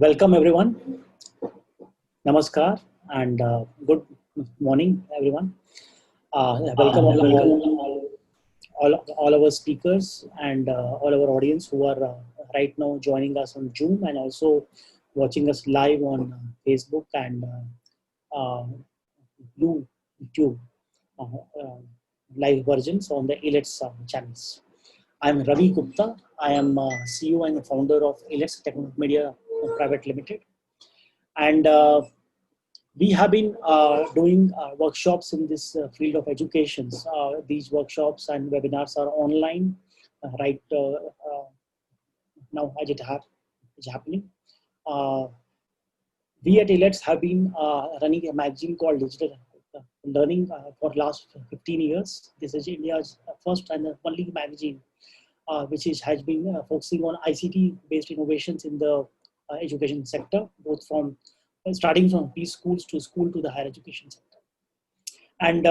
Welcome everyone. Namaskar and good morning everyone. Welcome all our speakers and all our audience who are right now joining us on Zoom and also watching us live on Facebook and YouTube uh, uh, live versions on the ILETS channels. I am Ravi Gupta. I am CEO and founder of ILETS Technology Media Private Limited. And we have been doing workshops in this field of education. These workshops and webinars are online right now as it's happening. We at ILETS have been running a magazine called Digital Learning for last 15 years. This is India's first and only magazine which has been focusing on ICT-based innovations in the education sector, both from starting from preschools to school to the higher education sector. And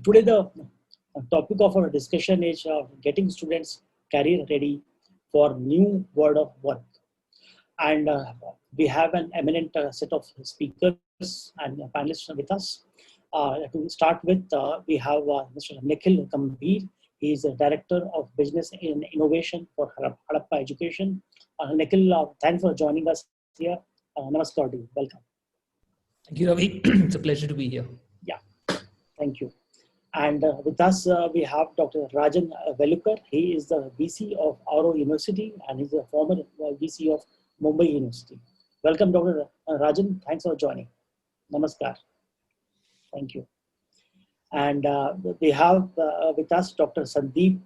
today the topic of our discussion is getting students career ready for new world of work. And we have an eminent set of speakers and panelists with us. To start with, we have Mr. Nikhil Gambhir. He is the Director of Business and Innovation for Harappa Education. Nikhil, thanks for joining us here. Namaskar to you. Welcome. Thank you, Ravi. It's a pleasure to be here. Yeah, thank you. And with us, we have Dr. Rajan Velukar. He is the VC of Auro University and he's a former VC of Mumbai University. Welcome, Dr. Rajan. Thanks for joining. Namaskar. Thank you. And we have with us Dr. Sandeep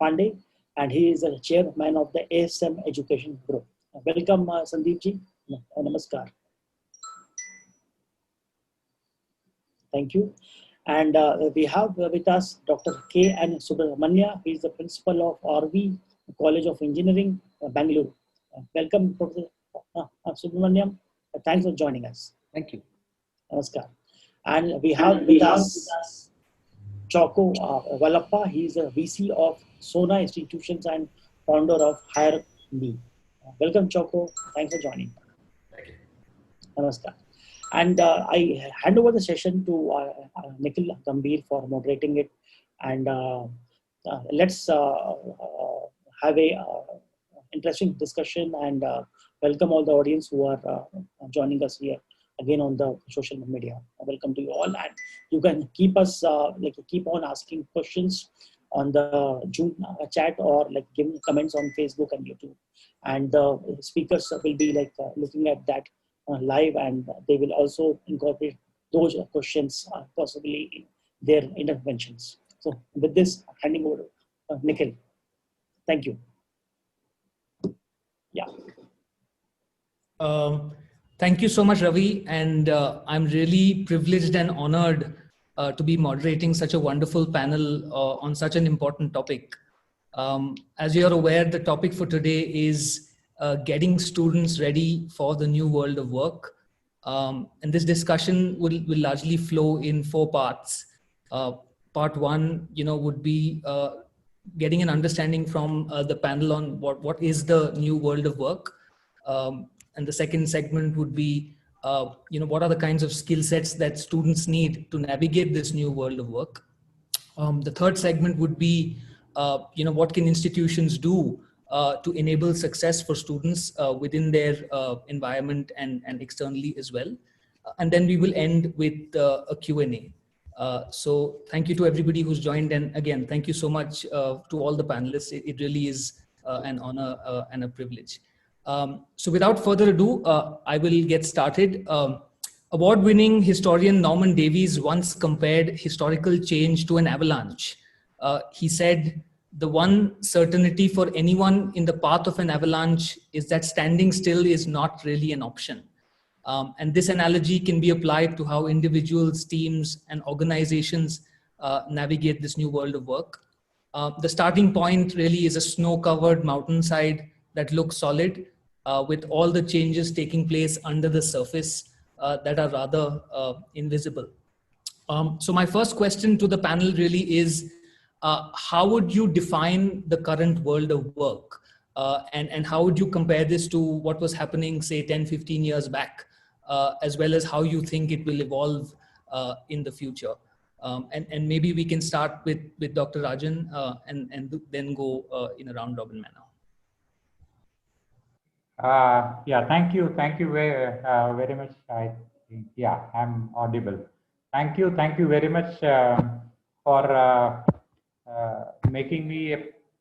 Pandey, and he is the chairman of the ASM Education Group. Welcome, Sandeep ji. Namaskar. Thank you. And we have with us Dr. K. N. Subramania. He is the principal of RV College of Engineering, Bangalore. Welcome, Dr. Subramaniam. Thanks for joining us. Thank you. Namaskar. And we have with us Choco Vallappa. He is a VC of Sona Institutions and founder of Hire Me. Welcome, Choco. Thanks for joining. Thank you. Namaskar. And I hand over the session to Nikhil Gambhir for moderating it. And let's have a interesting discussion and welcome all the audience who are joining us here again on the social media. Welcome to you all, and you can keep us keep on asking questions on the Zoom chat or giving comments on Facebook and YouTube, and the speakers will be looking at that live, and they will also incorporate those questions possibly in their interventions. So with this, handing over to Nikhil. Thank you. Yeah. Thank you so much, Ravi. And I'm really privileged and honored to be moderating such a wonderful panel on such an important topic. As you're aware, the topic for today is getting students ready for the new world of work. And this discussion will largely flow in 4 parts. Part 1, would be getting an understanding from the panel on what is the new world of work. And the second segment would be, what are the kinds of skill sets that students need to navigate this new world of work. The third segment would be, what can institutions do to enable success for students within their environment and externally as well. And then we will end with a Q&A. So thank you to everybody who's joined. And again, thank you so much to all the panelists. It really is an honor and a privilege. So without further ado, I will get started. Award-winning historian Norman Davies once compared historical change to an avalanche. He said, the one certainty for anyone in the path of an avalanche is that standing still is not really an option. And this analogy can be applied to how individuals, teams, and organizations navigate this new world of work. The starting point really is a snow-covered mountainside that looks solid, with all the changes taking place under the surface that are rather invisible. So my first question to the panel really is, how would you define the current world of work? And how would you compare this to what was happening, say, 10, 15 years back, as well as how you think it will evolve in the future? And maybe we can start with Dr. Rajan and then go in a round robin manner. Yeah, thank you very much. I think, yeah, I'm audible. Thank you very much for making me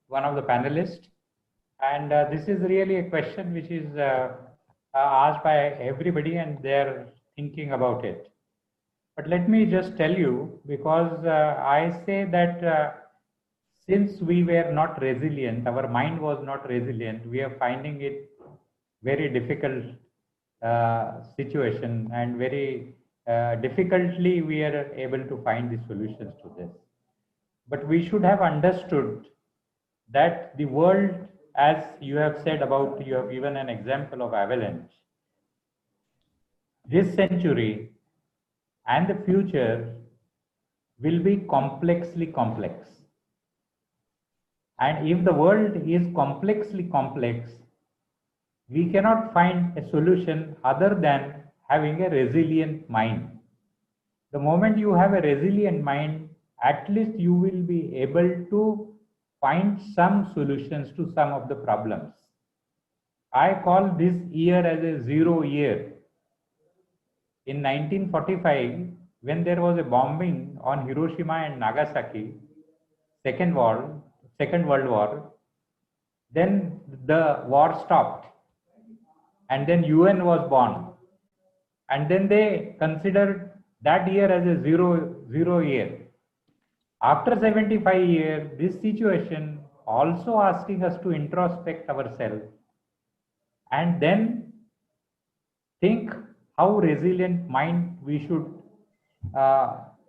one of the panelists. And this is really a question which is asked by everybody, and they're thinking about it. But let me just tell you, because I say that since we were not resilient, our mind was not resilient, we are finding it very difficult situation, and very difficultly we are able to find the solutions to this. But we should have understood that the world, as you have said about, you have given an example of avalanche, this century and the future will be complexly complex. And if the world is complexly complex, we cannot find a solution other than having a resilient mind. The moment you have a resilient mind, at least you will be able to find some solutions to some of the problems. I call this year as a zero year. In 1945, when there was a bombing on Hiroshima and Nagasaki, Second World War, then the war stopped, and then UN was born, and then they considered that year as a zero year. After 75 years, this situation also asking us to introspect ourselves and then think how resilient mind we should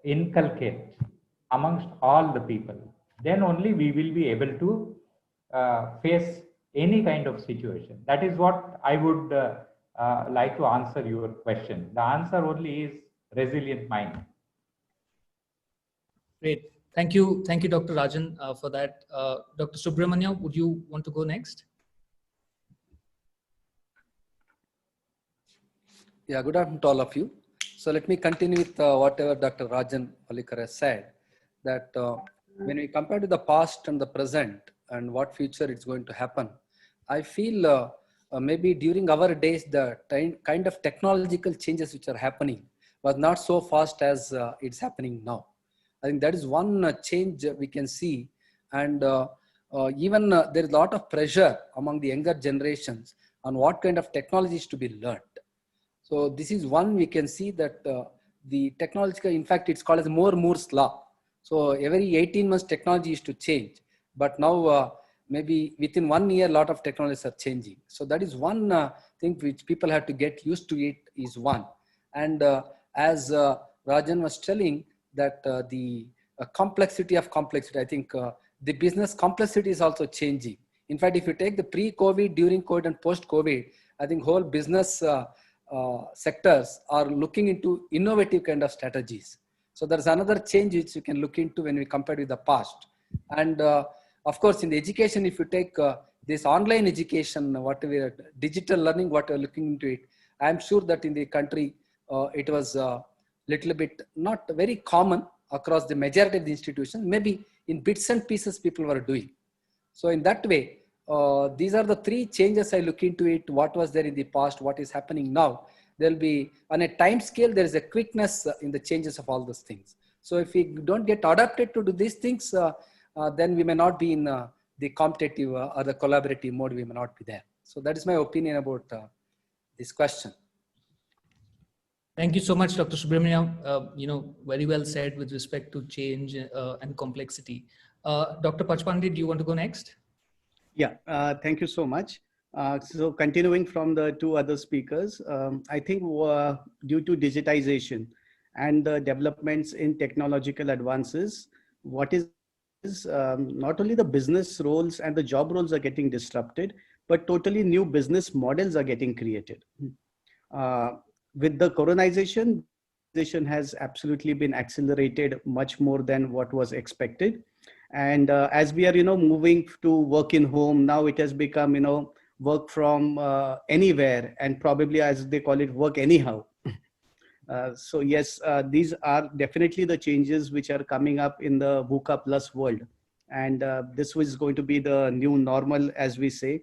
inculcate amongst all the people. Then only we will be able to face any kind of situation. That is what I would like to answer your question. The answer only is resilient mind. Great. Thank you, Dr. Rajan, for that. Dr. Subramania, would you want to go next? Yeah, good afternoon to all of you. So let me continue with whatever Dr. Rajan Palikar has said, that when we compare to the past and the present and what future it's going to happen, I feel maybe during our days, the kind of technological changes which are happening was not so fast as it's happening now. I think that is one change we can see. And even there is a lot of pressure among the younger generations on what kind of technologies to be learned. So this is one we can see that the technological, in fact, it's called as Moore's law. So every 18 months technology is to change, but now maybe within 1 year, a lot of technologies are changing. So that is one thing which people have to get used to, it is one. And as Rajan was telling, that the complexity of complexity, I think the business complexity is also changing. In fact, if you take the pre-COVID, during COVID and post-COVID, I think whole business sectors are looking into innovative kind of strategies. So there's another change which you can look into when we compare with the past. And of course, in the education, if you take this online education, what we are, digital learning, what we're looking into it, I'm sure that in the country, it was little bit not very common across the majority of the institutions. Maybe in bits and pieces people were doing. So in that way, these are the three changes I look into it. What was there in the past, what is happening now. There'll be on a time scale, there is a quickness in the changes of all those things. So if we don't get adapted to do these things, then we may not be in the competitive or the collaborative mode, we may not be there. So that is my opinion about this question. Thank you so much, Dr. Subramania. Very well said with respect to change and complexity. Dr. Pachpande, do you want to go next? Yeah, thank you so much. So continuing from the two other speakers, I think due to digitization and the developments in technological advances, what is not only the business roles and the job roles are getting disrupted, but totally new business models are getting created. With the coronization, has absolutely been accelerated much more than what was expected. And as we are, moving to work in home, now it has become, work from anywhere, and probably, as they call it, work anyhow. So yes, these are definitely the changes which are coming up in the VUCA Plus world. And this was going to be the new normal, as we say.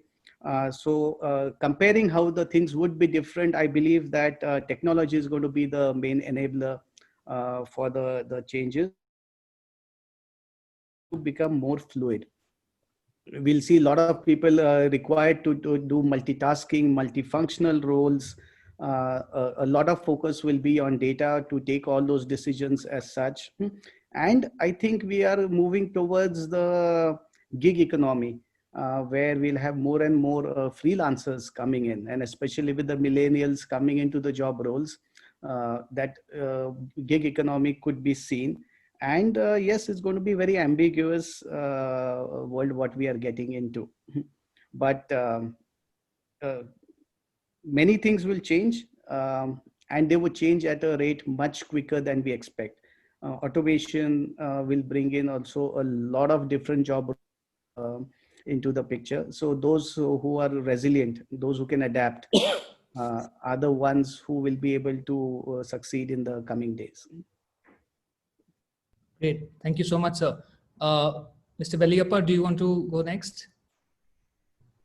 So comparing how the things would be different, I believe that technology is going to be the main enabler for the changes to become more fluid. We'll see a lot of people required to do multitasking, multifunctional roles. A lot of focus will be on data to take all those decisions as such. And I think we are moving towards the gig economy, where we'll have more and more freelancers coming in, and especially with the millennials coming into the job roles, that gig economy could be seen. And yes, it's going to be very ambiguous world what we are getting into. But many things will change, and they will change at a rate much quicker than we expect. Automation will bring in also a lot of different job into the picture. So those who are resilient, those who can adapt, are the ones who will be able to succeed in the coming days. Great. Thank you so much, sir. Mr. Veliappa, do you want to go next?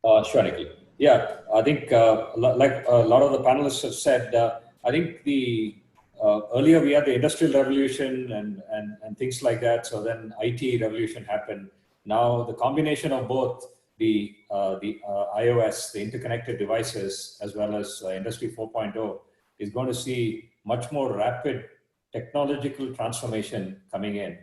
Sure, Nikhil. Yeah, I think like a lot of the panelists have said, I think the earlier we had the industrial revolution and things like that. So then IT revolution happened. Now the combination of both the iOS, the interconnected devices, as well as Industry 4.0 is going to see much more rapid technological transformation coming in.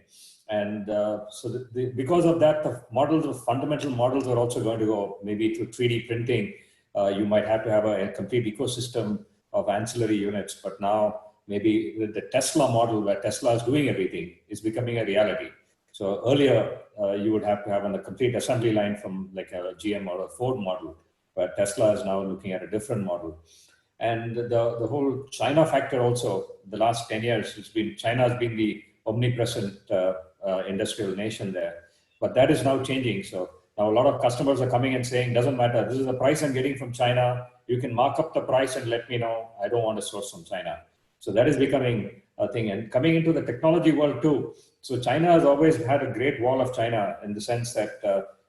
And so because of that, the models, the fundamental models are also going to go maybe through 3D printing. You might have to have a complete ecosystem of ancillary units, but now maybe with the Tesla model, where Tesla is doing everything, is becoming a reality. So earlier, you would have to have a complete assembly line from like a GM or a Ford model, but Tesla is now looking at a different model. And the whole China factor also, the last 10 years, China has been the omnipresent industrial nation there. But that is now changing. So now a lot of customers are coming and saying, doesn't matter, this is the price I'm getting from China. You can mark up the price and let me know. I don't want to source from China. So that is becoming a thing. And coming into the technology world too. So China has always had a great wall of China in the sense that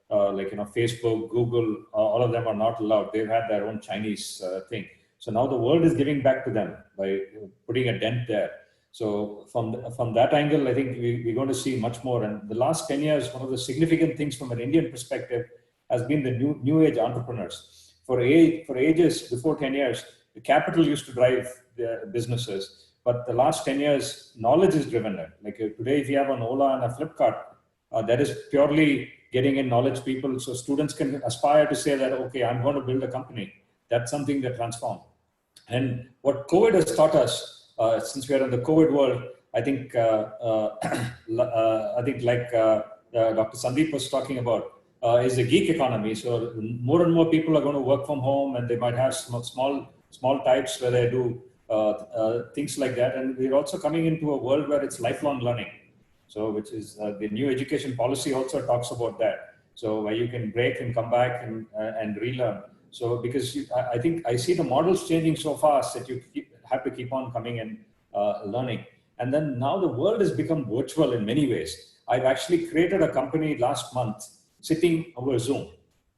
Facebook, Google, all of them are not allowed. They've had their own Chinese thing. So now the world is giving back to them by putting a dent there. So from that angle, I think we're going to see much more. And the last 10 years, one of the significant things from an Indian perspective has been the new age entrepreneurs. For ages, before 10 years, the capital used to drive the businesses. But the last 10 years, knowledge is driven it. Like today, if you have an Ola and a Flipkart, that is purely getting in knowledge people. So students can aspire to say that, okay, I'm going to build a company. That's something that transforms. And what COVID has taught us, since we are in the COVID world, I think like Dr. Sandeep was talking about, is a geek economy. So more and more people are going to work from home, and they might have small types where they do things like that. And we're also coming into a world where it's lifelong learning. So which is the new education policy also talks about that. So where you can break and come back and relearn. So because I think I see the models changing so fast that you have to keep on coming and learning. And then now the world has become virtual in many ways. I've actually created a company last month sitting over Zoom.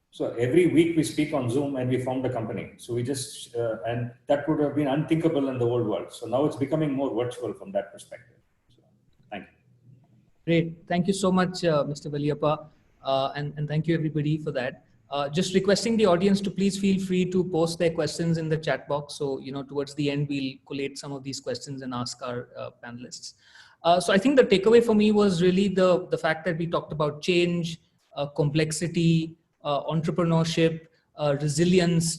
So every week we speak on Zoom and we formed a company. So we just, and that would have been unthinkable in the old world. So now it's becoming more virtual from that perspective. So, thank you. Great. Thank you so much, Mr. Veliappa. And thank you everybody for that. Just requesting the audience to please feel free to post their questions in the chat box. So, towards the end, we'll collate some of these questions and ask our panelists. So I think the takeaway for me was really the fact that we talked about change, complexity, entrepreneurship, resilience,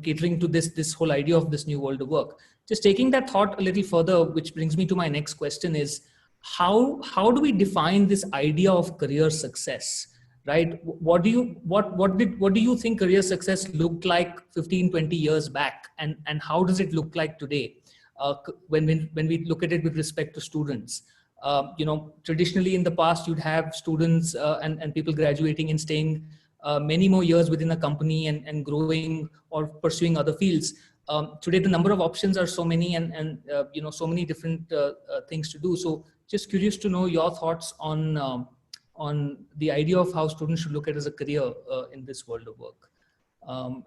catering to this whole idea of this new world of work. Just taking that thought a little further, which brings me to my next question is, how do we define this idea of career success? Right? What do you think career success looked like 15, 20 years back? And how does it look like today? When we look at it with respect to students, Traditionally in the past, you'd have students and people graduating and staying many more years within a company and growing or pursuing other fields. Today, the number of options are so many and so many different things to do. So just curious to know your thoughts on the idea of how students should look at as a career in this world of work.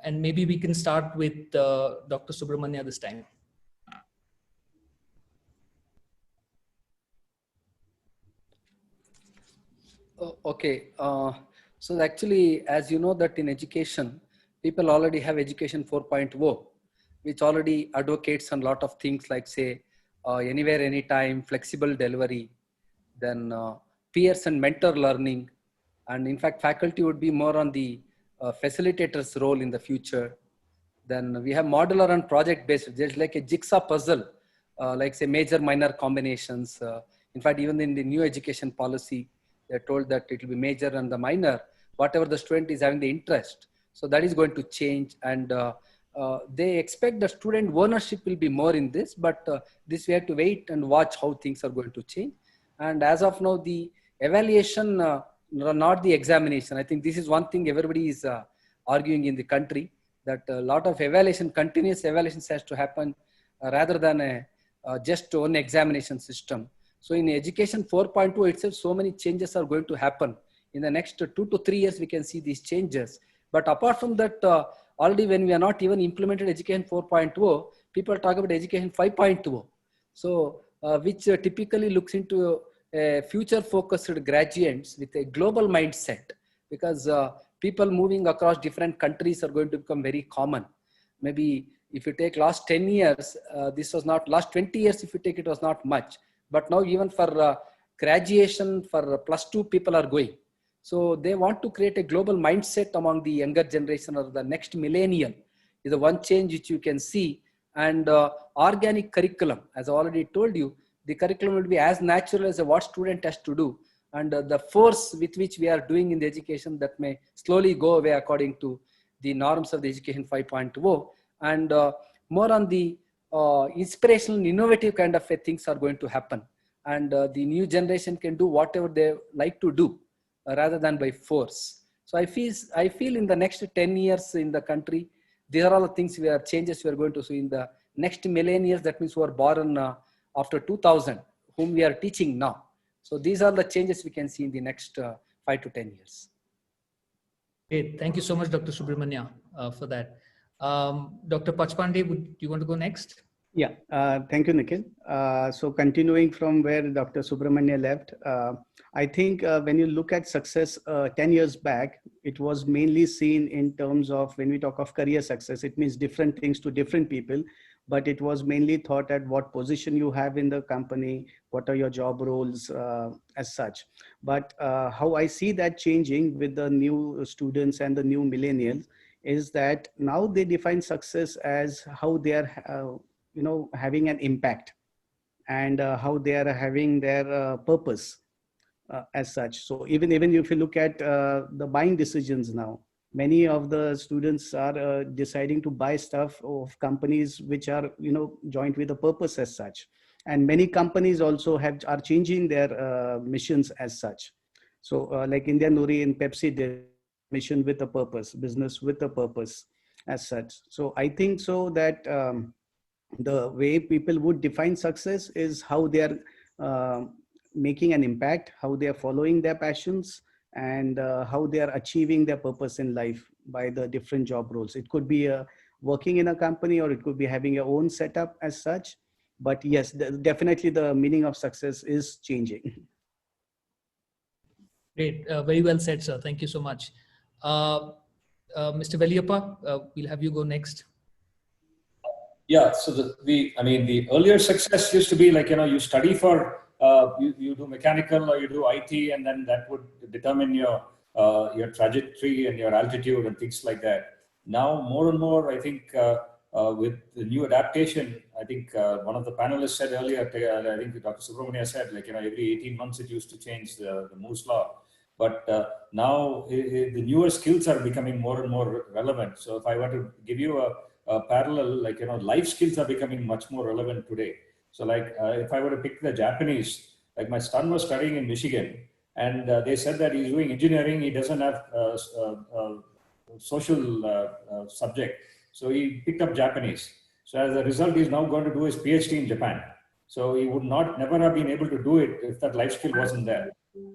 And maybe we can start with Dr. Subramania this time. Okay. So actually, as you know that in education, people already have education 4.0, which already advocates a lot of things like say, anywhere, anytime, flexible delivery, then peers and mentor learning. And in fact, faculty would be more on the facilitator's role in the future. Then we have modular and project based. There's like a jigsaw puzzle, like say major minor combinations. In fact, even in the new education policy, they're told that it will be major and the minor, whatever the student is having the interest. So that is going to change, and they expect the student ownership will be more in this, but this we have to wait and watch how things are going to change. And as of now, the evaluation, not the examination. I think this is one thing everybody is arguing in the country, that a lot of evaluation, continuous evaluations has to happen rather than just one examination system. So in education 4.2 itself, so many changes are going to happen. In the next 2 to 3 years, we can see these changes. But apart from that, already when we are not even implemented education 4.0, people talk about education 5.0. So which typically looks into future focused graduates with a global mindset, because people moving across different countries are going to become very common. Maybe if you take last 10 years, this was not, last 20 years, if you take, it was not much. But now even for graduation, for +2 people are going. So they want to create a global mindset among the younger generation, or the next millennial is the one change which you can see. And organic curriculum, as I already told you, the curriculum will be as natural as what student has to do. And the force with which we are doing in the education, that may slowly go away according to the norms of the education 5.0. And more on the inspirational and innovative kind of things are going to happen. And the new generation can do whatever they like to do rather than by force. So I feel in the next 10 years in the country, these are all the things changes we are going to see in the next millennials. That means who are born after 2000, whom we are teaching now. So these are the changes we can see in the next 5 to 10 years. Great. Thank you so much, Dr. Subramania, for that. Dr. Pachpande, would you want to go next? Yeah, thank you, Nikhil. So continuing from where Dr. Subramania left, I think when you look at success 10 years back, it was mainly seen in terms of, when we talk of career success, it means different things to different people, but it was mainly thought at what position you have in the company, what are your job roles as such. But how I see that changing with the new students and the new millennials is that now they define success as how they are having an impact, and how they are having their purpose as such. So even if you look at the buying decisions now, many of the students are deciding to buy stuff of companies which are joined with a purpose as such. And many companies also are changing their missions as such. So like India Nuri and Pepsi, their mission with a purpose, business with a purpose as such. So I think so that the way people would define success is how they are making an impact, how they are following their passions, and how they are achieving their purpose in life by the different job roles. It could be working in a company, or it could be having your own setup as such. But yes, definitely the meaning of success is changing. Great. Very well said, sir. Thank you so much. Mr. Veliappa, we'll have you go next. Yeah, so the earlier success used to be like, you study for, you do mechanical or you do IT, and then that would determine your trajectory and your altitude and things like that. Now, more and more, I think with the new adaptation, I think one of the panelists said earlier, I think Dr. Subramania said, like, every 18 months it used to change the Moore's law. But now the newer skills are becoming more and more relevant. So if I were to give you a parallel, like, life skills are becoming much more relevant today. So like if I were to pick the Japanese, Like my son was studying in Michigan, and they said that he's doing engineering. He doesn't have social subject, so he picked up Japanese. So as a result, he's now going to do his PhD in Japan. So he would never have been able to do it if that life skill wasn't there.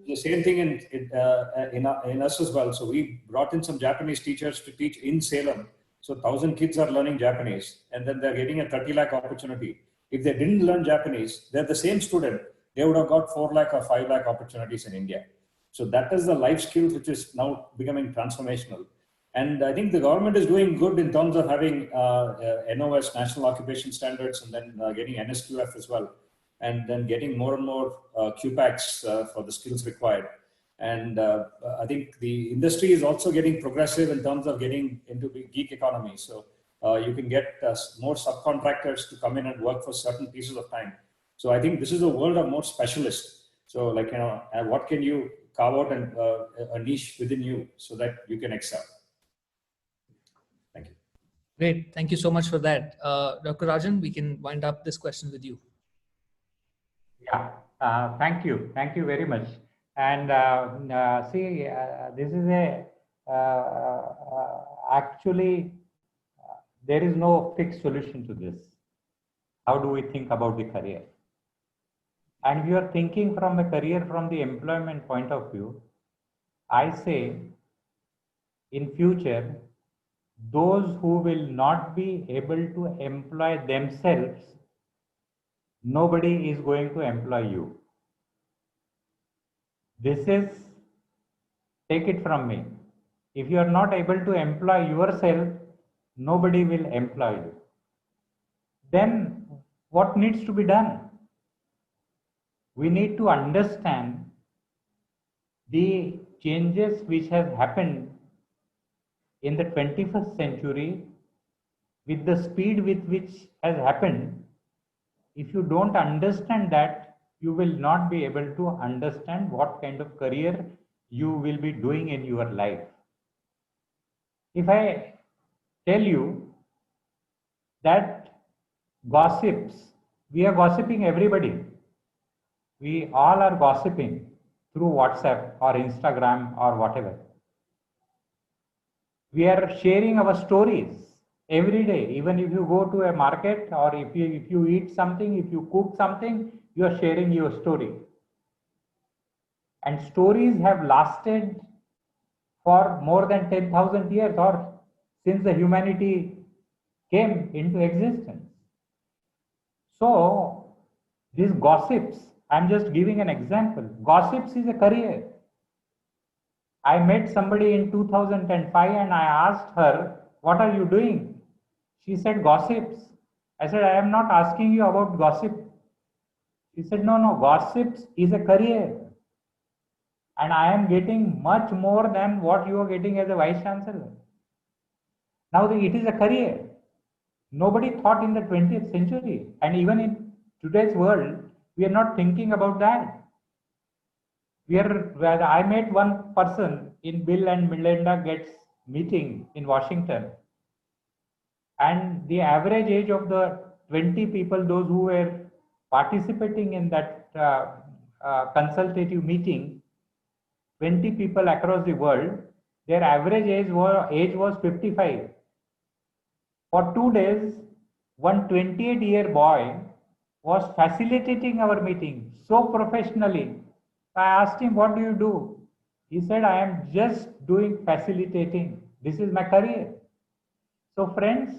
The same thing in us as well. So we brought in some Japanese teachers to teach in Salem. So 1,000 kids are learning Japanese, and then they're getting a 30 lakh opportunity. If they didn't learn Japanese, they're the same student, they would have got 4 lakh or 5 lakh opportunities in India. So that is the life skills which is now becoming transformational. And I think the government is doing good in terms of having NOS, National Occupation Standards, and then getting NSQF as well. And then getting more and more QPACs for the skills required. And I think the industry is also getting progressive in terms of getting into the gig economy. So you can get more subcontractors to come in and work for certain pieces of time. So I think this is a world of more specialists. So like, what can you carve out and a niche within you so that you can excel? Thank you. Great. Thank you so much for that. Dr. Rajan, we can wind up this question with you. Yeah, thank you. Thank you very much. And see, this is actually, there is no fixed solution to this. How do we think about the career? And if you are thinking from a career from the employment point of view, I say in future, those who will not be able to employ themselves, nobody is going to employ you. This is, take it from me. If you are not able to employ yourself, nobody will employ you. Then what needs to be done? We need to understand the changes which have happened in the 21st century with the speed with which has happened. If you don't understand that, you will not be able to understand what kind of career you will be doing in your life. If I tell you that gossips, we are gossiping everybody. We all are gossiping through WhatsApp or Instagram or whatever. We are sharing our stories every day. Even if you go to a market or if you eat something, if you cook something, you are sharing your story. And stories have lasted for more than 10,000 years or since the humanity came into existence. So these gossips, I'm just giving an example. Gossips is a career. I met somebody in 2005 and I asked her, what are you doing? She said, gossips. I said, I am not asking you about gossip. She said, no, gossips is a career. And I am getting much more than what you are getting as a vice chancellor. Now it is a career. Nobody thought in the 20th century. And even in today's world, we are not thinking about that. I met one person in Bill and Melinda Gates meeting in Washington. And the average age of the 20 people, those who were participating in that consultative meeting, 20 people across the world, their average age was 55. For 2 days, one 28-year boy was facilitating our meeting so professionally. I asked him, what do you do? He said, I am just doing facilitating. This is my career. So friends,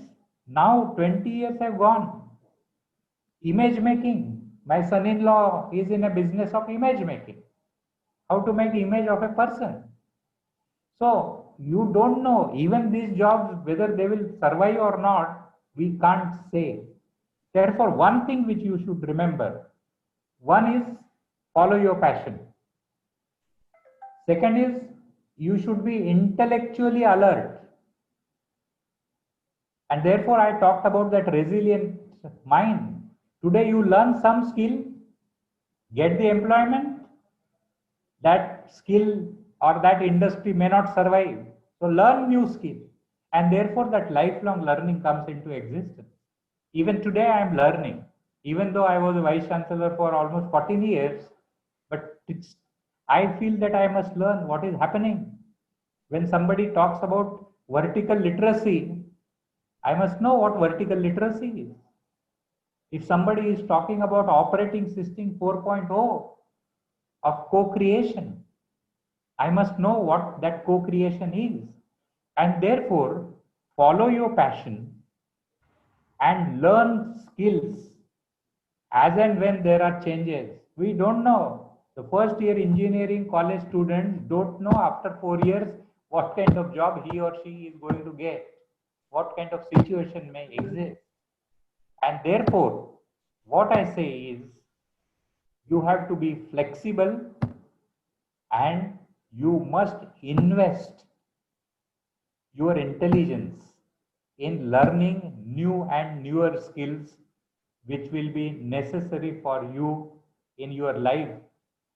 now 20 years have gone. Image making. My son-in-law is in a business of image making. How to make image of a person. So you don't know, even these jobs, whether they will survive or not, we can't say. Therefore, one thing which you should remember, one is follow your passion. Second is you should be intellectually alert. And therefore, I talked about that resilient mind. Today, you learn some skill, get the employment, that skill or that industry may not survive. So learn new skill. And therefore, that lifelong learning comes into existence. Even today, I am learning. Even though I was a vice chancellor for almost 14 years, but I feel that I must learn what is happening. When somebody talks about vertical literacy, I must know what vertical literacy is. If somebody is talking about operating system 4.0 of co-creation, I must know what that co-creation is. And therefore, follow your passion and learn skills as and when there are changes. We don't know. The first year engineering college student don't know after 4 years what kind of job he or she is going to get, what kind of situation may exist. And therefore, what I say is, you have to be flexible and you must invest your intelligence in learning new and newer skills which will be necessary for you in your life.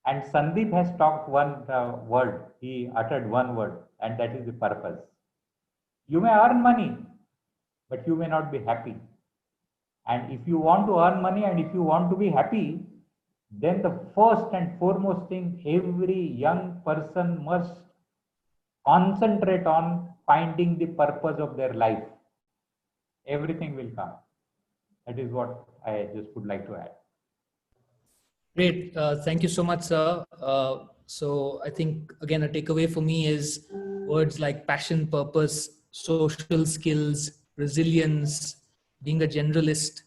And Sandeep has talked one word, he uttered one word, and that is the purpose. You may earn money, but you may not be happy. And if you want to earn money and if you want to be happy, then the first and foremost thing every young person must concentrate on finding the purpose of their life. Everything will come. That is what I just would like to add. Great. Thank you so much, sir. So I think, again, a takeaway for me is words like passion, purpose, social skills, resilience, being a generalist,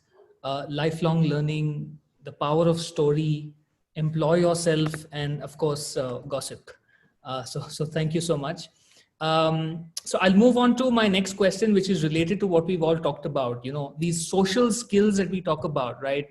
lifelong learning, the power of story, employ yourself, and of course, gossip. So thank you so much. So I'll move on to my next question, which is related to what we've all talked about. You know, these social skills that we talk about, right?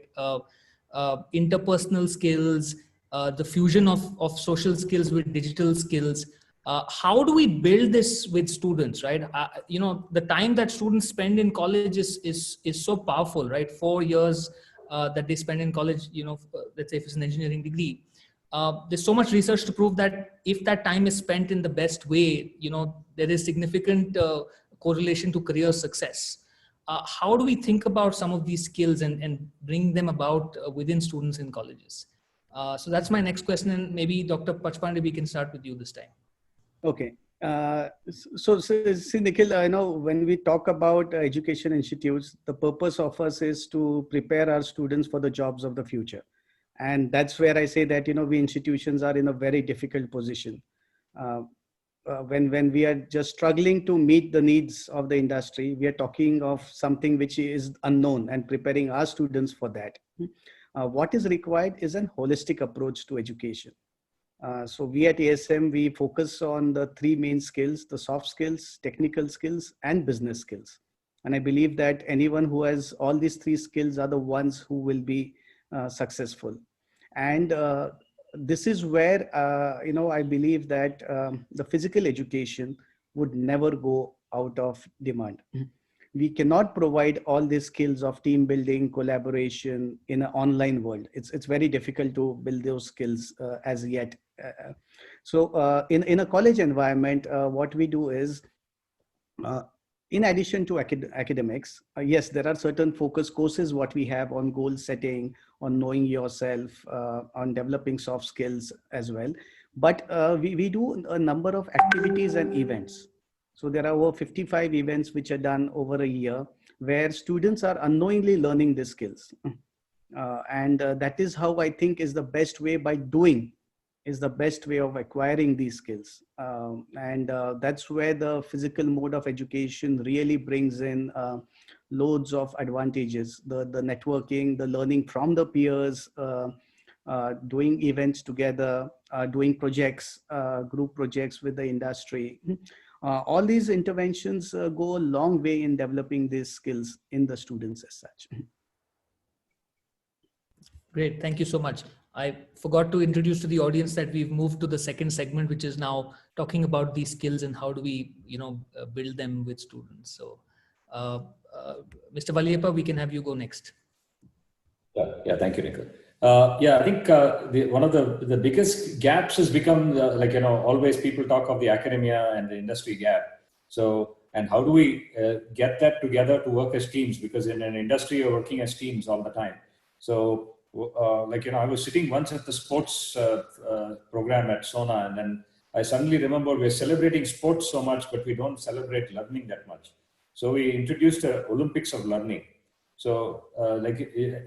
Interpersonal skills, the fusion of social skills with digital skills. How do we build this with students, right? You know, the time that students spend in college is so powerful, right? 4 years that they spend in college, you know, let's say if it's an engineering degree. There's so much research to prove that if that time is spent in the best way, you know, there is significant correlation to career success. How do we think about some of these skills and bring them about within students in colleges? So that's my next question, and maybe Dr. Pachpande, we can start with you this time. Okay. So see, Nikhil, I know when we talk about education institutes, the purpose of us is to prepare our students for the jobs of the future. And that's where I say that, you know, we institutions are in a very difficult position. When we are just struggling to meet the needs of the industry, we are talking of something which is unknown and preparing our students for that. What is required is an holistic approach to education. So we at ASM, we focus on the 3 main skills: the soft skills, technical skills, and business skills. And I believe that anyone who has all these 3 skills are the ones who will be successful. And this is where, you know, I believe that the physical education would never go out of demand. We cannot provide all these skills of team building, collaboration in an online world. It's very difficult to build those skills as yet. So in a college environment, what we do is, in addition to academics, yes, there are certain focus courses what we have on goal setting, on knowing yourself, on developing soft skills as well. But we do a number of activities and events. So there are over 55 events which are done over a year where students are unknowingly learning these skills. And that is how I think is the best way. By doing is the best way of acquiring these skills. And that's where the physical mode of education really brings in loads of advantages: the networking, the learning from the peers, doing events together, doing projects, group projects with the industry. All these interventions go a long way in developing these skills in the students as such. Great, thank you so much. I forgot to introduce to the audience that we've moved to the second segment, which is now talking about these skills and how do we, you know, build them with students. So, Mr. Valiappa, we can have you go next. Yeah, thank you, Nikhil. I think one of the biggest gaps has become like, you know, always people talk of the academia and the industry gap. So, and how do we get that together to work as teams? Because in an industry, you're working as teams all the time. So I was sitting once at the sports program at Sona, and then I suddenly remember we're celebrating sports so much, but we don't celebrate learning that much. So we introduced a Olympics of learning. So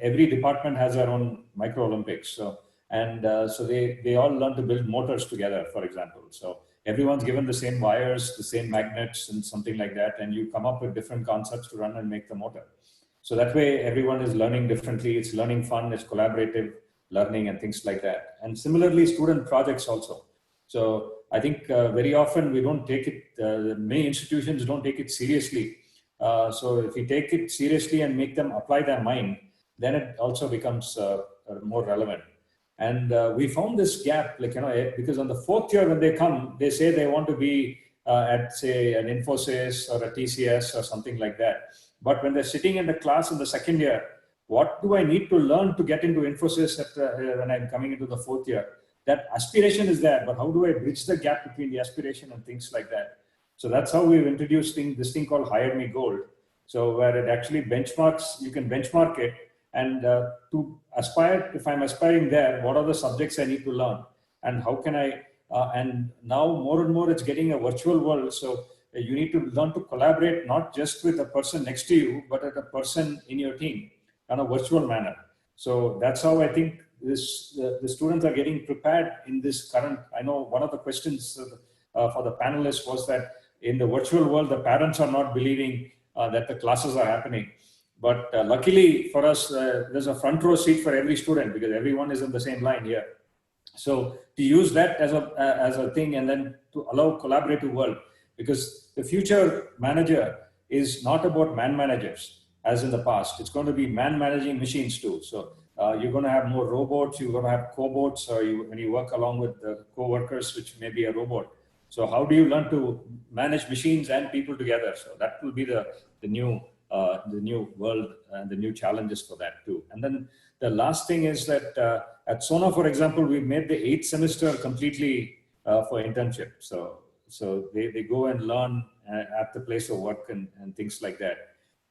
every department has their own micro Olympics. So they all learn to build motors together, for example. So everyone's given the same wires, the same magnets, and something like that, and you come up with different concepts to run and make the motor. So that way, everyone is learning differently. It's learning fun, it's collaborative learning and things like that. And similarly, student projects also. So I think very often we don't take it, many institutions don't take it seriously. So if we take it seriously and make them apply their mind, then it also becomes more relevant. And we found this gap, because on the fourth year when they come, they say they want to be at, say, an Infosys or a TCS or something like that. But when they're sitting in the class in the second year, what do I need to learn to get into Infosys when I'm coming into the fourth year? That aspiration is there, but how do I bridge the gap between the aspiration and things like that? So that's how we've introduced this thing called Hire Me Gold. So where it actually benchmarks, you can benchmark it, and to aspire, if I'm aspiring there, what are the subjects I need to learn? And how can I, and now more and more it's getting a virtual world. So you need to learn to collaborate, not just with a person next to you, but with a person in your team in a virtual manner. So that's how I think the students are getting prepared in this current. I know one of the questions for the panelists was that in the virtual world, the parents are not believing that the classes are happening. But luckily for us, there's a front row seat for every student because everyone is in the same line here. So to use that as a thing, and then to allow collaborative world, because the future manager is not about man managers as in the past. It's going to be man managing machines too. So you're going to have more robots, you're going to have cobots, or when you work along with the co-workers, which may be a robot. So how do you learn to manage machines and people together? So that will be the new world and the new challenges for that too. And then the last thing is that at Sona, for example, we made the 8th semester completely for internship. So they go and learn at the place of work and things like that.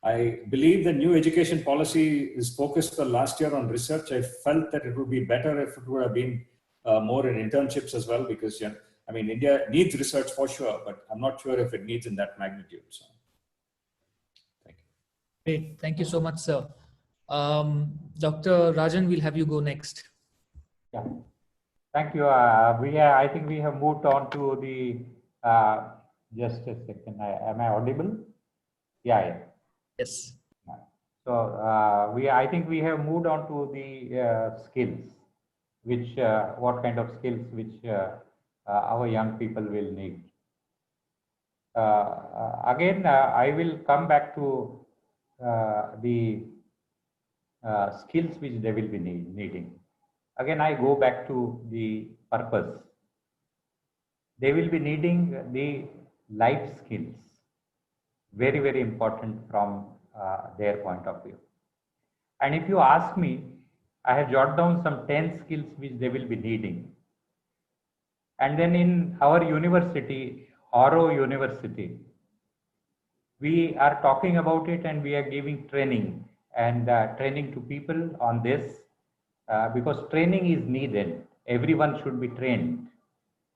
I believe the new education policy is focused the last year on research. I felt that it would be better if it would have been more in internships as well, because I mean, India needs research for sure, but I'm not sure if it needs in that magnitude. So, thank you. Great. Thank you so much, sir. Dr. Rajan, we'll have you go next. Yeah. Thank you. I think we have moved on to the, just a second. Am I audible? Yeah. Yes. So I think we have moved on to the skills, which what kind of skills which our young people will need. Again, I will come back to the skills which they will be needing. Again, I go back to the purpose. They will be needing the life skills, very, very important from their point of view. And if you ask me, I have jotted down some 10 skills which they will be needing. And then in our university, Oro University, we are talking about it and we are giving training and training to people on this because training is needed. Everyone should be trained,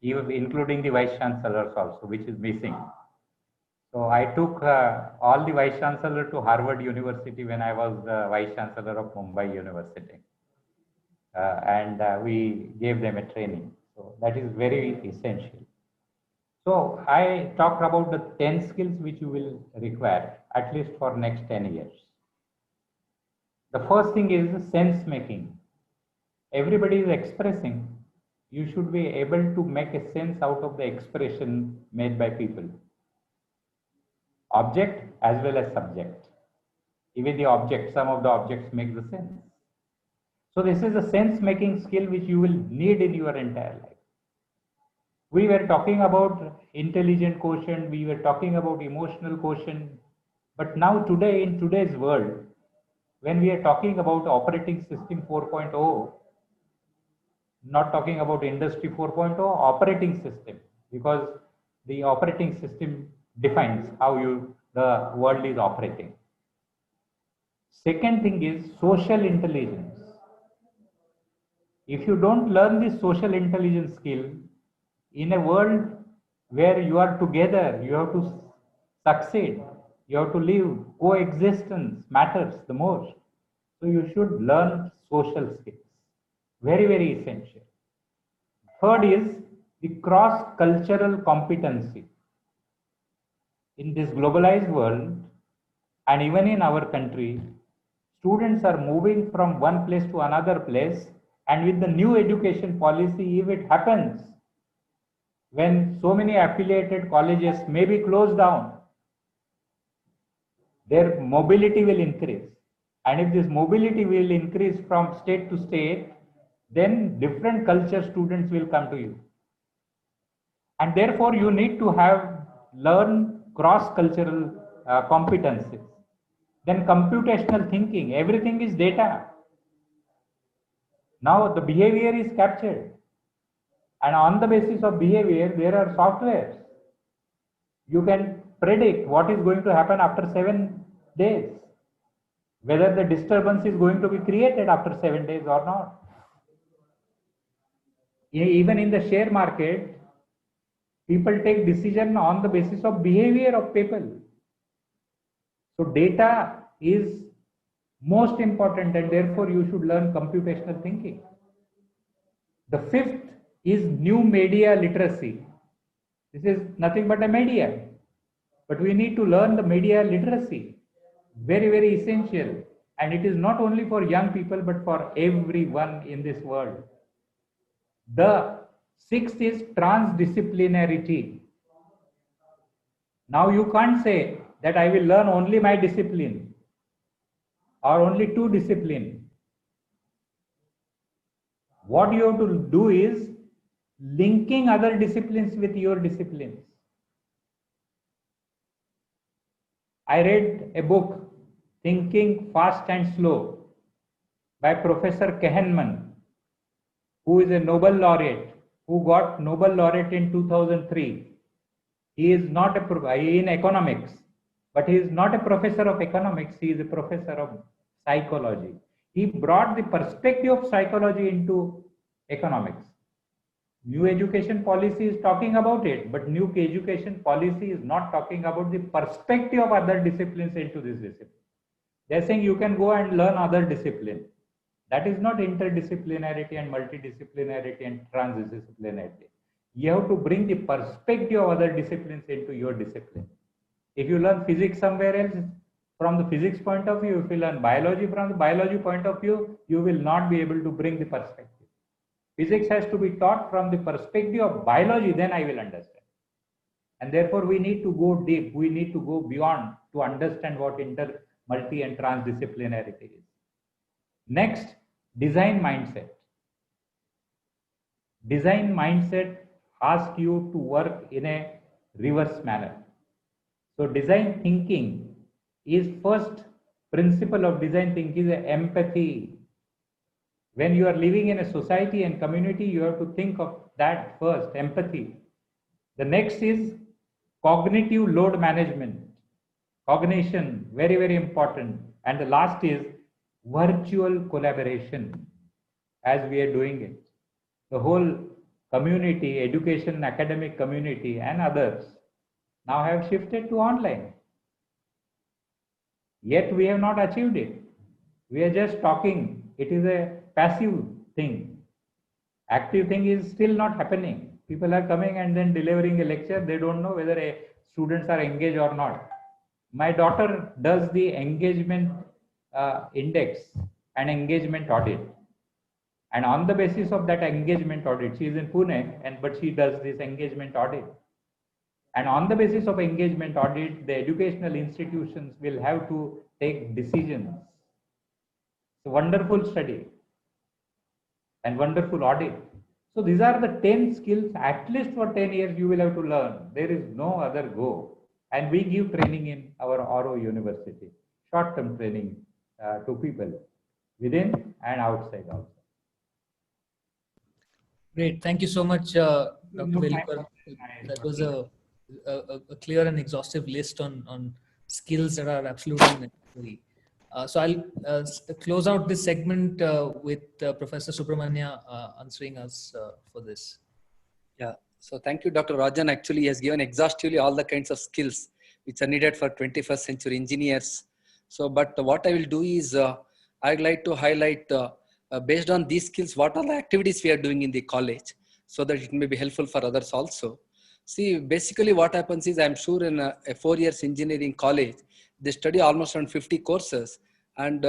even including the vice chancellors also, which is missing. So I took all the vice chancellor to Harvard University when I was the vice chancellor of Mumbai University, and we gave them a training. So that is very essential. So I talked about the 10 skills which you will require at least for next 10 years. The first thing is sense making. Everybody is expressing. You should be able to make a sense out of the expression made by people. Object as well as subject. Even the object, some of the objects make the sense. So this is a sense making skill which you will need in your entire life. We were talking about intelligent quotient, we were talking about emotional quotient, but now today in today's world, when we are talking about operating system 4.0, not talking about industry 4.0, operating system, because the operating system defines how the world is operating. Second thing is social intelligence. If you don't learn this social intelligence skill in a world where you are together, you have to succeed, you have to live, coexistence matters the most. So you should learn social skills. Very, very essential. Third is the cross-cultural competency. In this globalized world, and even in our country, students are moving from one place to another place, and with the new education policy, if it happens, when so many affiliated colleges may be closed down, their mobility will increase. And if this mobility will increase from state to state, then different culture students will come to you. And therefore, you need to learn cross-cultural competencies. Then computational thinking, everything is data. Now the behavior is captured. And on the basis of behavior, there are softwares. You can predict what is going to happen after 7 days, whether the disturbance is going to be created after 7 days or not. Even in the share market, people take decision on the basis of behavior of people. So data is most important, and therefore you should learn computational thinking. The fifth is new media literacy. This is nothing but a media, but we need to learn the media literacy. Very, very essential. And it is not only for young people, but for everyone in this world. The sixth is transdisciplinarity. Now you can't say that I will learn only my discipline or only 2 disciplines. What you have to do is linking other disciplines with your disciplines. I read a book, Thinking Fast and Slow, by Professor Kahneman, who is a Nobel laureate, who got Nobel laureate in 2003. He is not in economics, but he is not a professor of economics. He is a professor of psychology. He brought the perspective of psychology into economics. New education policy is talking about it, but new education policy is not talking about the perspective of other disciplines into this discipline. They're saying you can go and learn other discipline. That is not interdisciplinarity and multidisciplinarity and transdisciplinarity. You have to bring the perspective of other disciplines into your discipline. If you learn physics somewhere else, from the physics point of view, if you learn biology from the biology point of view, you will not be able to bring the perspective. Physics has to be taught from the perspective of biology, then I will understand. And therefore, we need to go deep. We need to go beyond to understand what multi and transdisciplinarity is. Next, design mindset. Design mindset asks you to work in a reverse manner. So design thinking is first principle of design thinking is empathy. When you are living in a society and community, you have to think of that first, empathy. The next is cognitive load management. Cognition, very, very important. And the last is virtual collaboration, as we are doing it. The whole community, education, academic community and others now have shifted to online. Yet we have not achieved it. We are just talking. It is a passive thing. Active thing is still not happening. People are coming and then delivering a lecture. They don't know whether students are engaged or not. My daughter does the engagement index and engagement audit. And on the basis of that engagement audit, she is in Pune, but she does this engagement audit. And on the basis of engagement audit, the educational institutions will have to take decisions. It's a wonderful study and wonderful audit. So these are the 10 skills, at least for 10 years you will have to learn. There is no other go. And we give training in our Oro University, short-term training to people within and outside also. Great. Thank you so much, Dr. Velikar. That was a clear and exhaustive list on skills that are absolutely necessary. So I'll close out this segment with Professor Subramania answering us for this. Yeah. So thank you, Dr. Rajan. Actually, he has given exhaustively all the kinds of skills which are needed for 21st century engineers. So, but what I will do is, I'd like to highlight, based on these skills, what are the activities we are doing in the college, so that it may be helpful for others also. See, basically what happens is, I'm sure in a 4 years engineering college, they study almost around 50 courses, and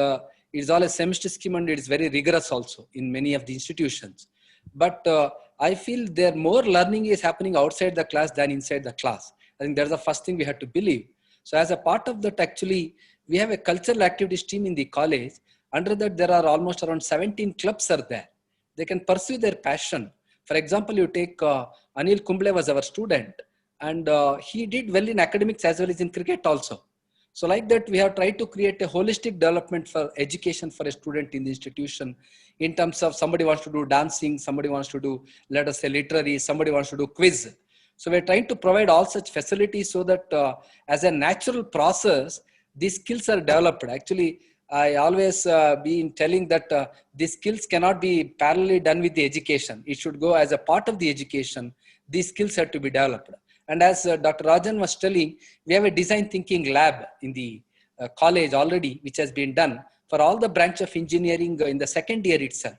it's all a semester scheme, and it's very rigorous also in many of the institutions. But I feel there more learning is happening outside the class than inside the class. I think that's the first thing we have to believe. So as a part of that, actually, we have a cultural activities team in the college. Under that, there are almost around 17 clubs are there. They can pursue their passion. For example, you take Anil Kumble was our student, and he did well in academics as well as in cricket also. So like that, we have tried to create a holistic development for education for a student in the institution, in terms of somebody wants to do dancing, somebody wants to do, let us say, literary, somebody wants to do quiz. So we're trying to provide all such facilities so that as a natural process, these skills are developed. Actually, I always been telling that these skills cannot be parallelly done with the education. It should go as a part of the education. These skills have to be developed. And as Dr. Rajan was telling, we have a design thinking lab in the college already, which has been done for all the branch of engineering in the second year itself.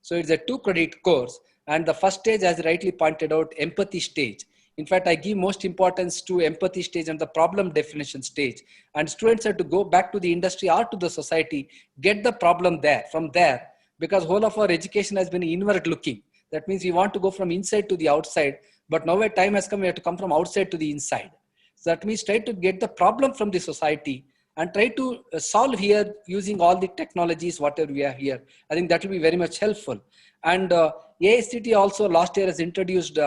So it's a 2-credit course. And the first stage, as rightly pointed out, empathy stage. In fact, I give most importance to empathy stage and the problem definition stage. And students have to go back to the industry or to the society, get the problem there, from there, because whole of our education has been inward looking. That means we want to go from inside to the outside, but now a time has come, we have to come from outside to the inside. So that means try to get the problem from the society and try to solve here using all the technologies, whatever we have here. I think that will be very much helpful. And AICTE also last year has introduced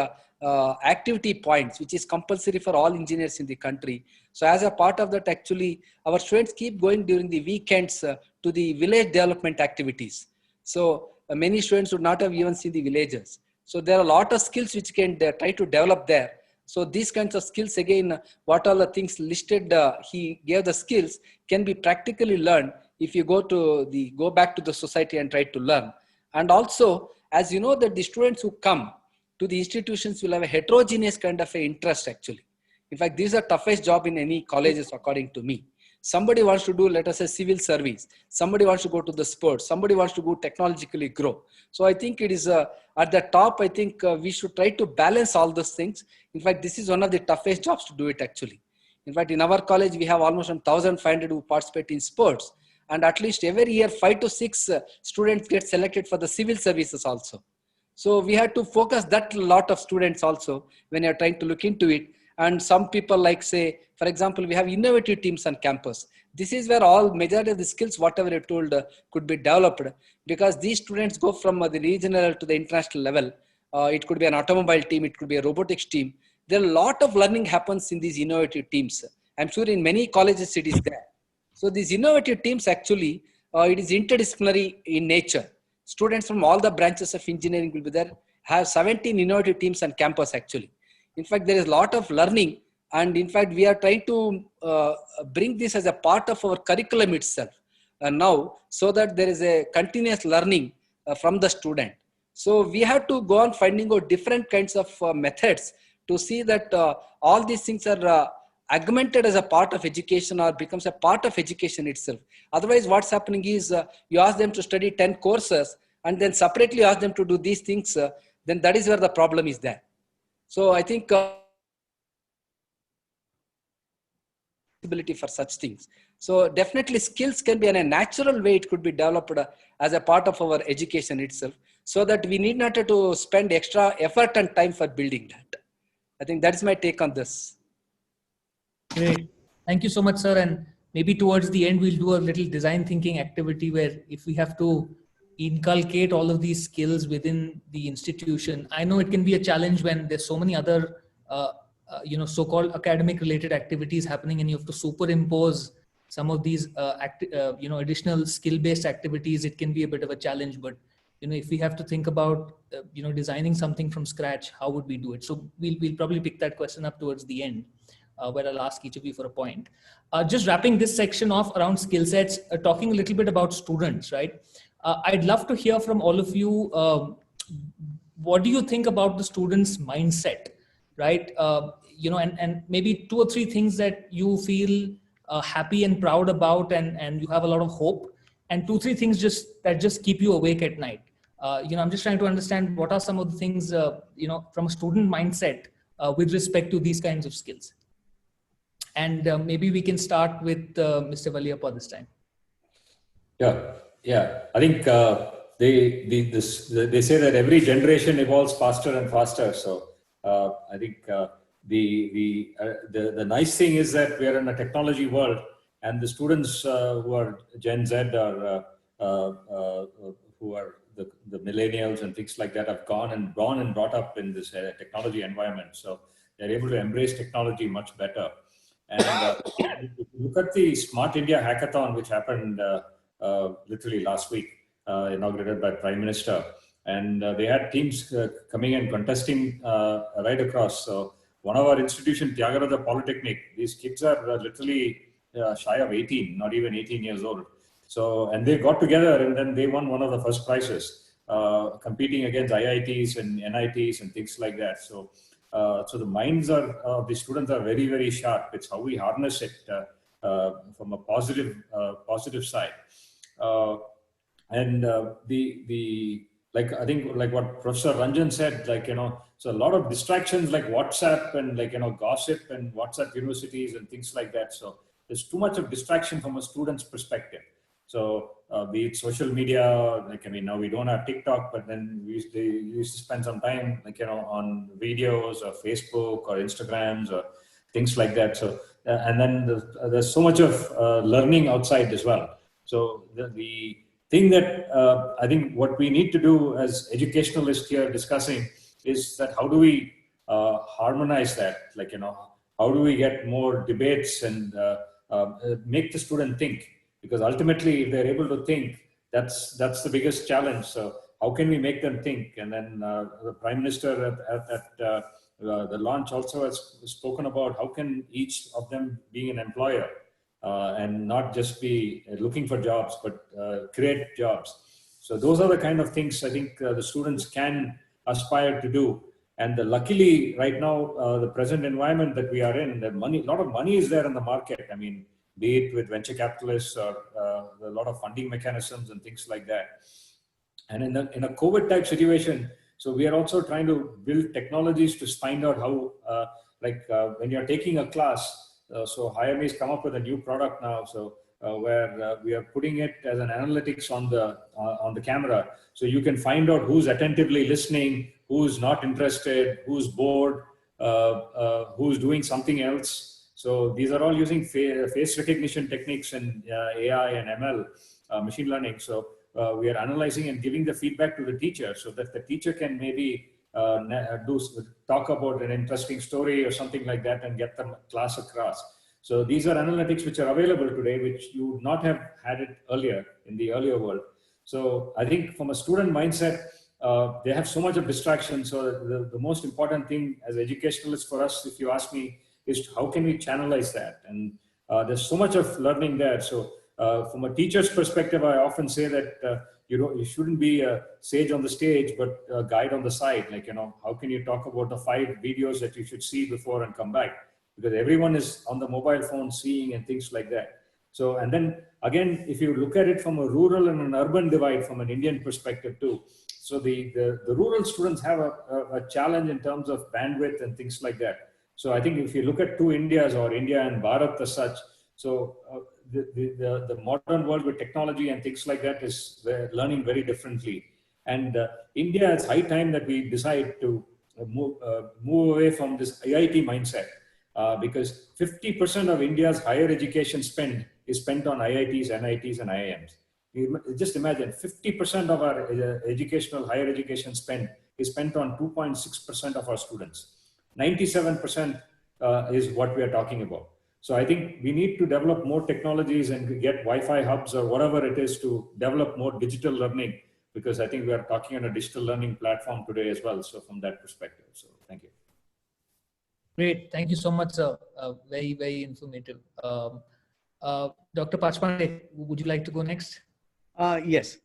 activity points, which is compulsory for all engineers in the country. So as a part of that, actually, our students keep going during the weekends to the village development activities. So many students would not have even seen the villages. So there are a lot of skills which can try to develop there. So these kinds of skills, again, what all the things listed, he gave the skills can be practically learned if you go back to the society and try to learn. And also, as you know, that the students who come to the institutions will have a heterogeneous kind of a interest actually. In fact, these are toughest job in any colleges according to me. Somebody wants to do, let us say, civil service. Somebody wants to go to the sports. Somebody wants to go technologically grow. So I think it is at the top, I think we should try to balance all those things. In fact, this is one of the toughest jobs to do it actually. In fact, in our college, we have almost 1,500 who participate in sports. And at least every year, 5 to 6 students get selected for the civil services also. So we have to focus that lot of students also when you're trying to look into it. And some people like say, for example, we have innovative teams on campus. This is where all majority of the skills, whatever you told, could be developed, because these students go from the regional to the international level. It could be an automobile team, it could be a robotics team. There are a lot of learning happens in these innovative teams. I'm sure in many colleges it is there. So these innovative teams actually, it is interdisciplinary in nature. Students from all the branches of engineering will be there, have 17 innovative teams on campus actually. In fact, there is a lot of learning, and in fact, we are trying to bring this as a part of our curriculum itself now, so that there is a continuous learning from the student. So we have to go on finding out different kinds of methods to see that all these things are augmented as a part of education or becomes a part of education itself. Otherwise, what's happening is you ask them to study 10 courses and then separately ask them to do these things, then that is where the problem is there. So I think ability for such things. So definitely skills can be in a natural way, it could be developed as a part of our education itself, so that we need not to spend extra effort and time for building that. I think that's my take on this. Great. Thank you so much, sir. And maybe towards the end, we'll do a little design thinking activity where if we have to inculcate all of these skills within the institution. I know it can be a challenge when there's so many other, so-called academic related activities happening and you have to superimpose some of these, additional skill-based activities. It can be a bit of a challenge, but if we have to think about, designing something from scratch, how would we do it? So we'll probably pick that question up towards the end. where I'll ask each of you for a point. Just wrapping this section off around skill sets, talking a little bit about students, right? I'd love to hear from all of you. What do you think about the students' mindset, right? And maybe 2 or 3 things that you feel happy and proud about, and you have a lot of hope, and 2, 3 things that just keep you awake at night. I'm just trying to understand what are some of the things, from a student mindset with respect to these kinds of skills. And maybe we can start with Mr. Valiappa this time. Yeah. I think they say that every generation evolves faster and faster. So I think the nice thing is that we are in a technology world, and the students who are Gen Z or who are the millennials and things like that have gone and brought up in this technology environment. So they're able to embrace technology much better. And if you look at the Smart India Hackathon, which happened literally last week, inaugurated by Prime Minister, and they had teams coming and contesting right across. So one of our institution, Tyagaraja Polytechnic, these kids are literally shy of 18, not even 18 years old. So, and they got together and then they won one of the first prizes, competing against IITs and NITs and things like that. So, so the minds of the students are very, very sharp. It's how we harness it from a positive side. And I think like what Professor Ranjan said, so a lot of distractions like WhatsApp and gossip and WhatsApp universities and things like that. So there's too much of distraction from a student's perspective. So be it social media, now we don't have TikTok, but then we used to spend some time on videos or Facebook or Instagrams or things like that. So and then there's so much of learning outside as well. So the thing that I think what we need to do as educationalists here discussing is that how do we harmonize that? How do we get more debates and make the student think? Because ultimately, if they're able to think, that's the biggest challenge. So how can we make them think? And then the Prime Minister at the launch also has spoken about how can each of them be an employer and not just be looking for jobs, but create jobs. So those are the kind of things I think the students can aspire to do. And luckily, right now, the present environment that we are in, a lot of money is there in the market. I mean, be it with venture capitalists or a lot of funding mechanisms and things like that. And in a COVID type situation, so we are also trying to build technologies to find out how, when you're taking a class, so Hayami has come up with a new product now, so where we are putting it as an analytics on the camera, so you can find out who's attentively listening, who's not interested, who's bored, who's doing something else. So these are all using face recognition techniques and AI and ML, machine learning. So we are analyzing and giving the feedback to the teacher so that the teacher can maybe talk about an interesting story or something like that and get the class across. So these are analytics which are available today, which you would not have had it earlier in the earlier world. So I think from a student mindset, they have so much of distraction. So the most important thing as educationalists for us, if you ask me, is how can we channelize that? And there's so much of learning there. So from a teacher's perspective, I often say that you shouldn't be a sage on the stage, but a guide on the side. How can you talk about the 5 videos that you should see before and come back? Because everyone is on the mobile phone seeing and things like that. So, and then again, if you look at it from a rural and an urban divide from an Indian perspective too. So the rural students have a challenge in terms of bandwidth and things like that. So I think if you look at 2 Indias or India and Bharat as such, so the modern world with technology and things like that is learning very differently. And India, it's high time that we decide to move away from this IIT mindset because 50% of India's higher education spend is spent on IITs, NITs, and IIMs. Just imagine 50% of our higher education spend is spent on 2.6% of our students. 97% is what we are talking about. So I think we need to develop more technologies and get Wi-Fi hubs or whatever it is to develop more digital learning, because I think we are talking on a digital learning platform today as well. So from that perspective, so thank you. Great. Thank you so much, sir. Very, very informative. Dr. Pachpande, would you like to go next? Yes.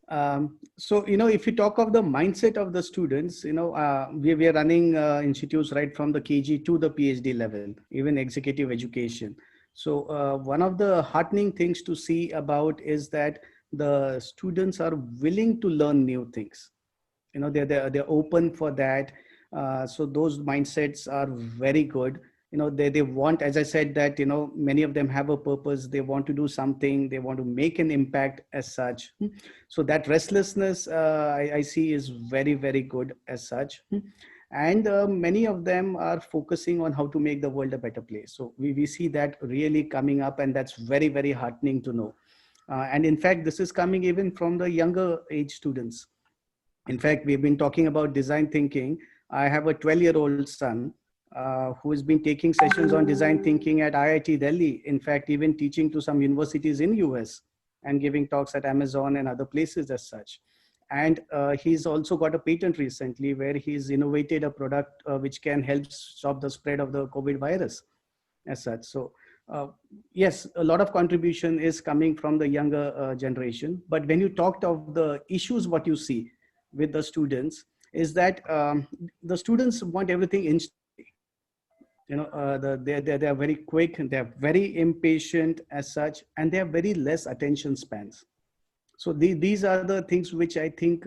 So, if you talk of the mindset of the students, we are running institutes right from the KG to the PhD level, even executive education. So, one of the heartening things to see about is that the students are willing to learn new things. They're open for that. So those mindsets are very good. They want, as I said, that many of them have a purpose. They want to do something. They want to make an impact as such. So that restlessness I see is very, very good as such. And many of them are focusing on how to make the world a better place. So we see that really coming up, and that's very, very heartening to know. And in fact, this is coming even from the younger age students. In fact, we've been talking about design thinking. I have a 12-year-old son who has been taking sessions on design thinking at IIT Delhi. In fact, even teaching to some universities in US and giving talks at Amazon and other places as such. And he's also got a patent recently where he's innovated a product which can help stop the spread of the COVID virus as such. So yes, a lot of contribution is coming from the younger generation. But when you talked of the issues, what you see with the students is that the students want everything instantly. They are very quick, they are very impatient as such, and they have very less attention spans. So these are the things which I think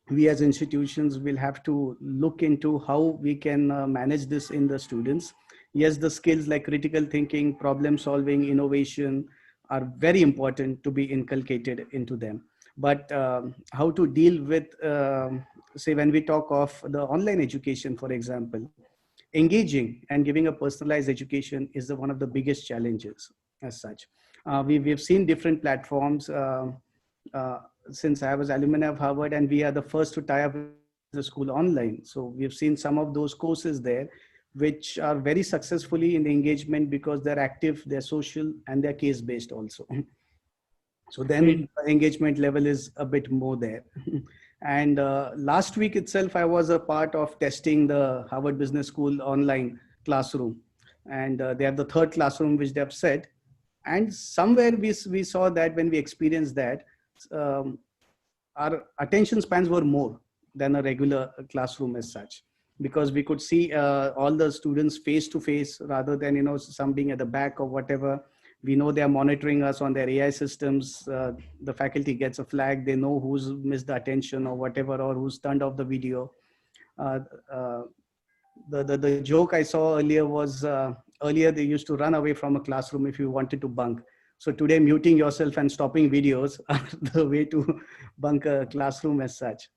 we as institutions will have to look into how we can manage this in the students. Yes, the skills like critical thinking, problem solving, innovation are very important to be inculcated into them. But how to deal with, say, when we talk of the online education, for example, engaging and giving a personalized education is one of the biggest challenges as such. We've seen different platforms since I was alumni of Harvard, and we are the first to tie up with the school online. So we've seen some of those courses there, which are very successfully in the engagement because they're active, they're social, and they're case-based also. So then the engagement level is a bit more there. And last week itself, I was a part of testing the Harvard Business School online classroom. And they have the third classroom, which they have set. And somewhere we saw that when we experienced that, our attention spans were more than a regular classroom as such, because we could see all the students face to face rather than, some being at the back or whatever. We know they are monitoring us on their AI systems. The faculty gets a flag. They know who's missed the attention or whatever, or who's turned off the video. The joke I saw earlier was, earlier they used to run away from a classroom if you wanted to bunk. So today, muting yourself and stopping videos are the way to bunk a classroom as such.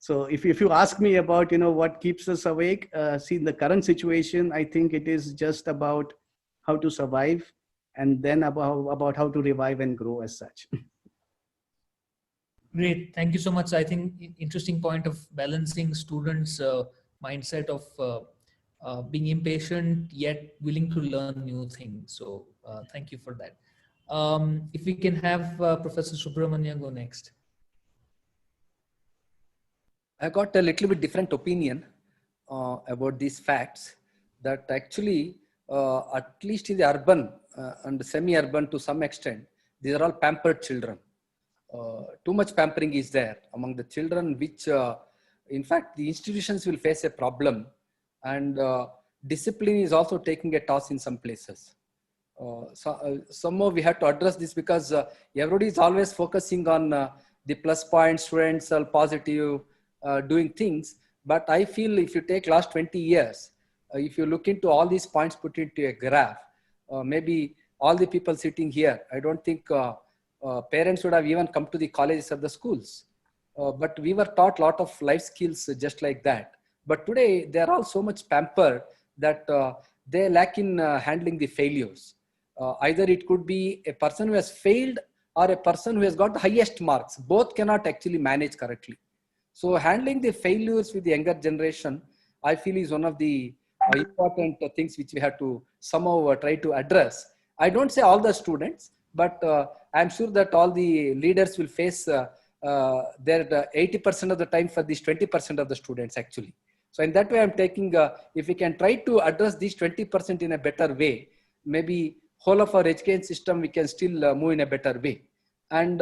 So if you ask me about, what keeps us awake, see, in the current situation, I think it is just about how to survive, and then about how to revive and grow as such. Great. Thank you so much. I think interesting point of balancing students' mindset of being impatient yet willing to learn new things. So thank you for that. If we can have Professor Subramania go next. I got a little bit different opinion about these facts, that actually, at least in the urban and semi-urban to some extent, these are all pampered children. Too much pampering is there among the children, which in fact the institutions will face a problem, and discipline is also taking a toss in some places. Somehow we have to address this, because everybody is always focusing on the plus point, students are positive, doing things. But I feel if you take last 20 years, if you look into all these points put into a graph, maybe all the people sitting here, I don't think parents would have even come to the colleges or the schools. But we were taught a lot of life skills just like that. But today they are all so much pampered that they lack in handling the failures. Either it could be a person who has failed or a person who has got the highest marks. Both cannot actually manage correctly. So handling the failures with the younger generation, I feel, is one of the important things which we have to somehow try to address. I don't say all the students, but I'm sure that all the leaders will face their 80% of the time for these 20% of the students actually. So in that way, I'm taking, if we can try to address these 20% in a better way, maybe whole of our education system, we can still move in a better way. And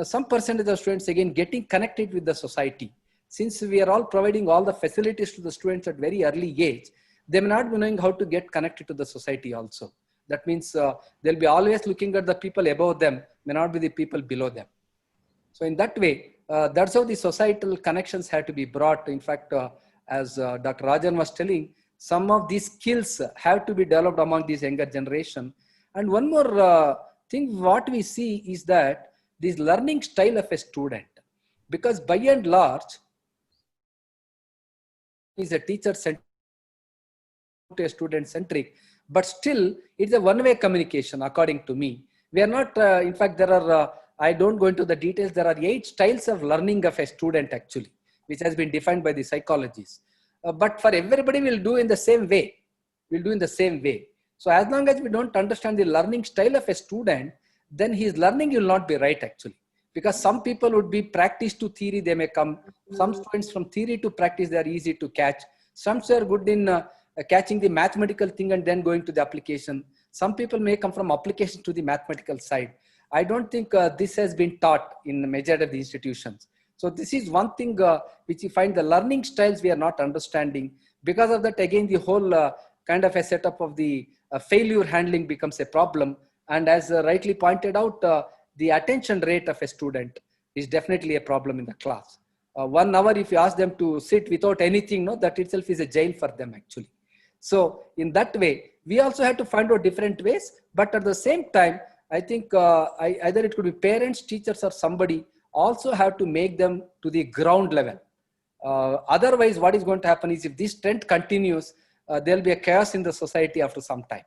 some percentage of students, again, getting connected with the society. Since we are all providing all the facilities to the students at very early age, they may not be knowing how to get connected to the society also. That means they'll be always looking at the people above them, may not be the people below them. So in that way, that's how the societal connections have to be brought. In fact, as Dr. Rajan was telling, some of these skills have to be developed among this younger generation. And one more thing, what we see is that this learning style of a student, because by and large, is a teacher-centric to a student-centric, but still it's a one-way communication, according to me. We are not, in fact, there are, I don't go into the details, there are 8 styles of learning of a student actually, which has been defined by the psychologists. But for everybody, we'll do in the same way. We'll do in the same way. So as long as we don't understand the learning style of a student, then his learning will not be right actually. Because some people would be practice to theory, they may come. Some students from theory to practice, they are easy to catch. Some are good in catching the mathematical thing and then going to the application. Some people may come from application to the mathematical side. I don't think this has been taught in the majority of the institutions. So this is one thing which you find the learning styles we are not understanding. Because of that, again, the whole kind of a setup of the failure handling becomes a problem. And as rightly pointed out, the attention rate of a student is definitely a problem in the class. 1 hour, if you ask them to sit without anything, no, that itself is a jail for them actually. So in that way, we also have to find out different ways, but at the same time, I think either it could be parents, teachers, or somebody also have to make them to the ground level. Otherwise, what is going to happen is if this trend continues, there'll be a chaos in the society after some time.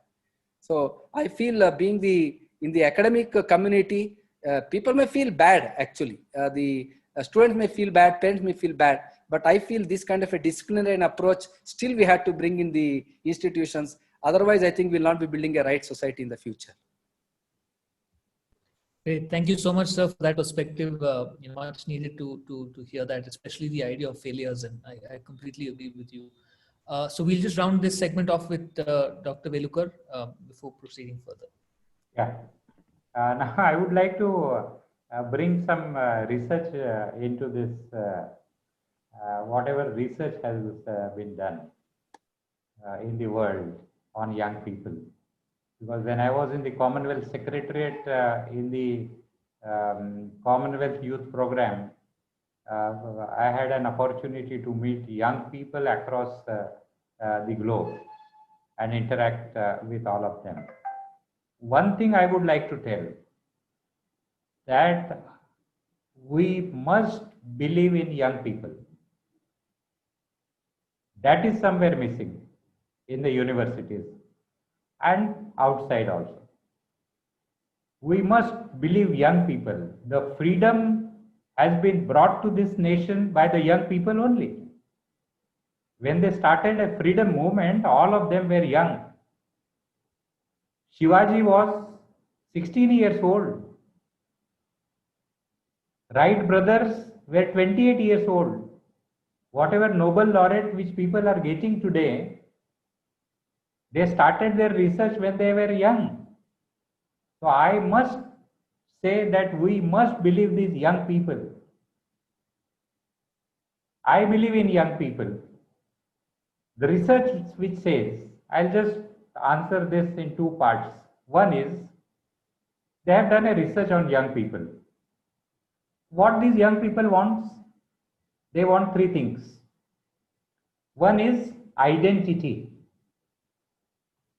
So I feel being in the academic community, people may feel bad actually. The students may feel bad, parents may feel bad, but I feel this kind of a disciplinary approach still we have to bring in the institutions. Otherwise, I think we'll not be building a right society in the future. Great. Thank you so much, sir, for that perspective. Much needed to hear that, especially the idea of failures, and I completely agree with you. So we'll just round this segment off with Dr. Velukar before proceeding further. Yeah. Now I would like to bring some research into this, whatever research has been done in the world on young people. Because when I was in the Commonwealth Secretariat in the Commonwealth Youth Program, I had an opportunity to meet young people across the globe and interact with all of them. One thing I would like to tell, that we must believe in young people. That is somewhere missing in the universities and outside also. We must believe young people. The freedom has been brought to this nation by the young people only. When they started a freedom movement, all of them were young. Shivaji was 16 years old. Wright brothers were 28 years old. Whatever Nobel laureate which people are getting today, they started their research when they were young. So I must say that we must believe these young people. I believe in young people. The research which says, I'll just answer this in 2 parts. One is, they have done a research on young people. What these young people want? They want 3 things. One is identity.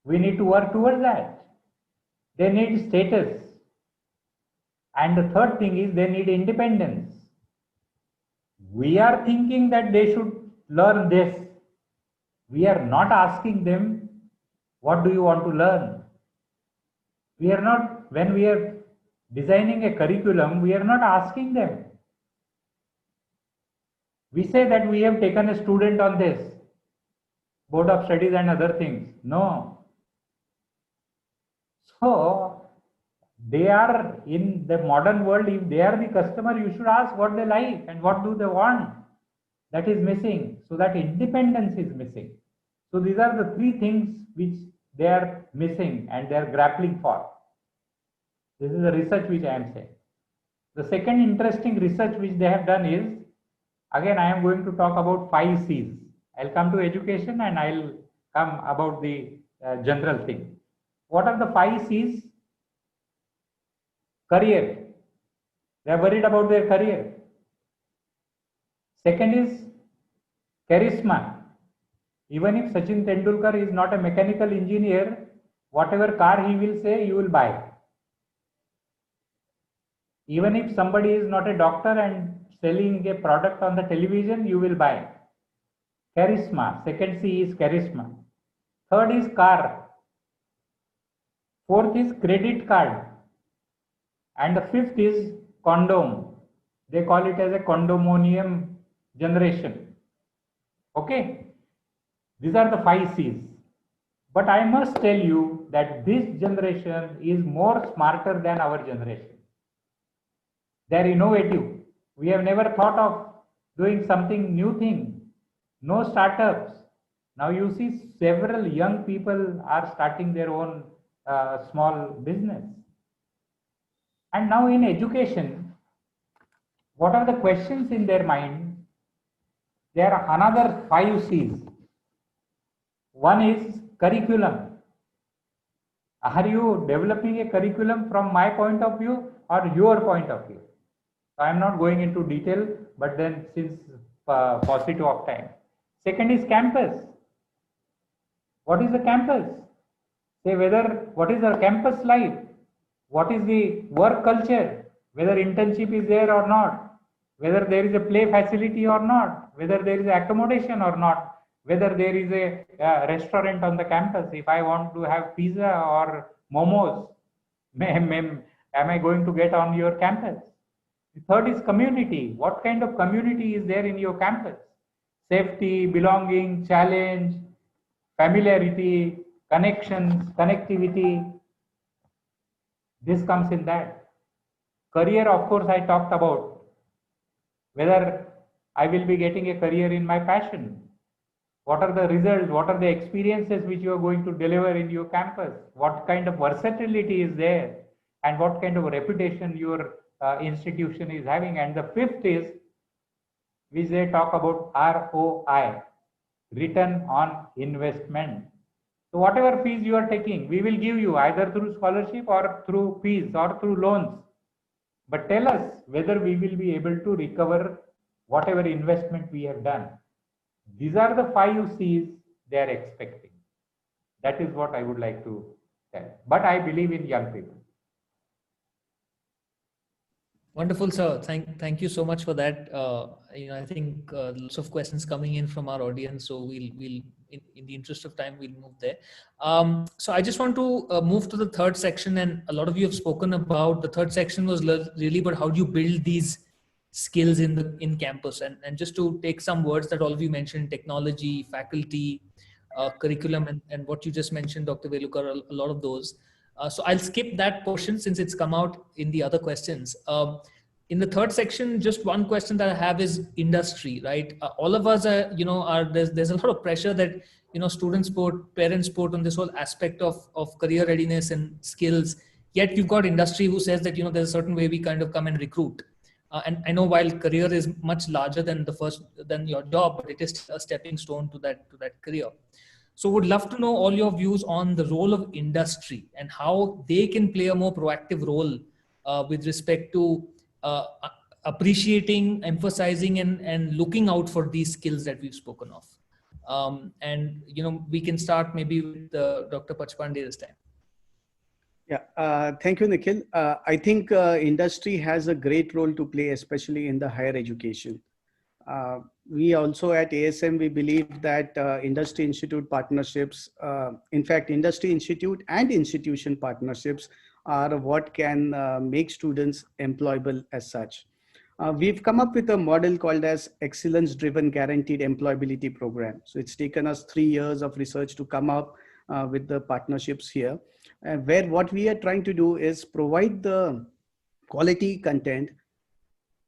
We need to work towards that. They need status. And the third thing is they need independence. We are thinking that they should learn this. We are not asking them, what do you want to learn? We are not, when we are designing a curriculum, we are not asking them. We say that we have taken a student on this, board of studies and other things. No. So, they are in the modern world, if they are the customer, you should ask what they like and what do they want. that is missing. So that independence is missing. So these are the three things which they are missing and they are grappling for. This is the research which I am saying. The second interesting research which they have done is, again, I am going to talk about 5 C's. I'll come to education and I'll come about the general thing. What are the 5 C's? Career. They are worried about their career. Second is charisma. Even if Sachin Tendulkar is not a mechanical engineer, whatever car he will say, you will buy. Even if somebody is not a doctor and selling a product on the television, you will buy. Charisma. Second C is charisma. Third is car. Fourth is credit card. And the fifth is condom. They call it as a condominium generation. Okay. These are the 5 C's. But I must tell you that this generation is more smarter than our generation. They are innovative. We have never thought of doing something new thing. No startups. Now you see several young people are starting their own small business. And now in education, what are the questions in their mind? There are another 5 C's. One is curriculum. Are you developing a curriculum from my point of view or your point of view? I am not going into detail, but then since paucity of time. Second is campus. What is the campus? Say what is the campus life? What is the work culture? Whether internship is there or not? Whether there is a play facility or not? Whether there is accommodation or not? Whether there is a restaurant on the campus? If I want to have pizza or momos, am I going to get on your campus? The third is community. What kind of community is there in your campus? Safety, belonging, challenge, familiarity, connections, connectivity. This comes in that. Career, of course, I talked about. Whether I will be getting a career in my passion. What are the results? What are the experiences which you are going to deliver in your campus? What kind of versatility is there? And what kind of reputation your institution is having? And the fifth is, which they talk about ROI, return on investment. So whatever fees you are taking, we will give you either through scholarship or through fees or through loans. But tell us whether we will be able to recover whatever investment we have done. These are the 5 C's they are expecting. That is what I would like to tell. But I believe in young people. Wonderful, sir. Thank you so much for that. I think lots of questions coming in from our audience, so we'll in the interest of time, we'll move there. So I just want to move to the third section, and a lot of you have spoken about the third section was really about how do you build these skills in campus, and just to take some words that all of you mentioned: technology, faculty, curriculum, and what you just mentioned, Dr. Velukar, a lot of those. So I'll skip that portion since it's come out in the other questions. In the third section, just one question that I have is industry, right? All of us are, there's a lot of pressure that, students put, parents put on this whole aspect of career readiness and skills. Yet you've got industry who says that, there's a certain way we kind of come and recruit. And I know while career is much larger than than your job, but it is a stepping stone to that career. So would love to know all your views on the role of industry and how they can play a more proactive role with respect to appreciating, emphasizing, and looking out for these skills that we've spoken of. And we can start maybe with Dr. Pachpande this time. Yeah, thank you, Nikhil. I think industry has a great role to play, especially in the higher education. We also at ASM, we believe that industry institute partnerships, in fact, industry institute and institution partnerships are what can make students employable as such. We've come up with a model called as Excellence Driven Guaranteed Employability Program. So it's taken us 3 years of research to come up with the partnerships here, where what we are trying to do is provide the quality content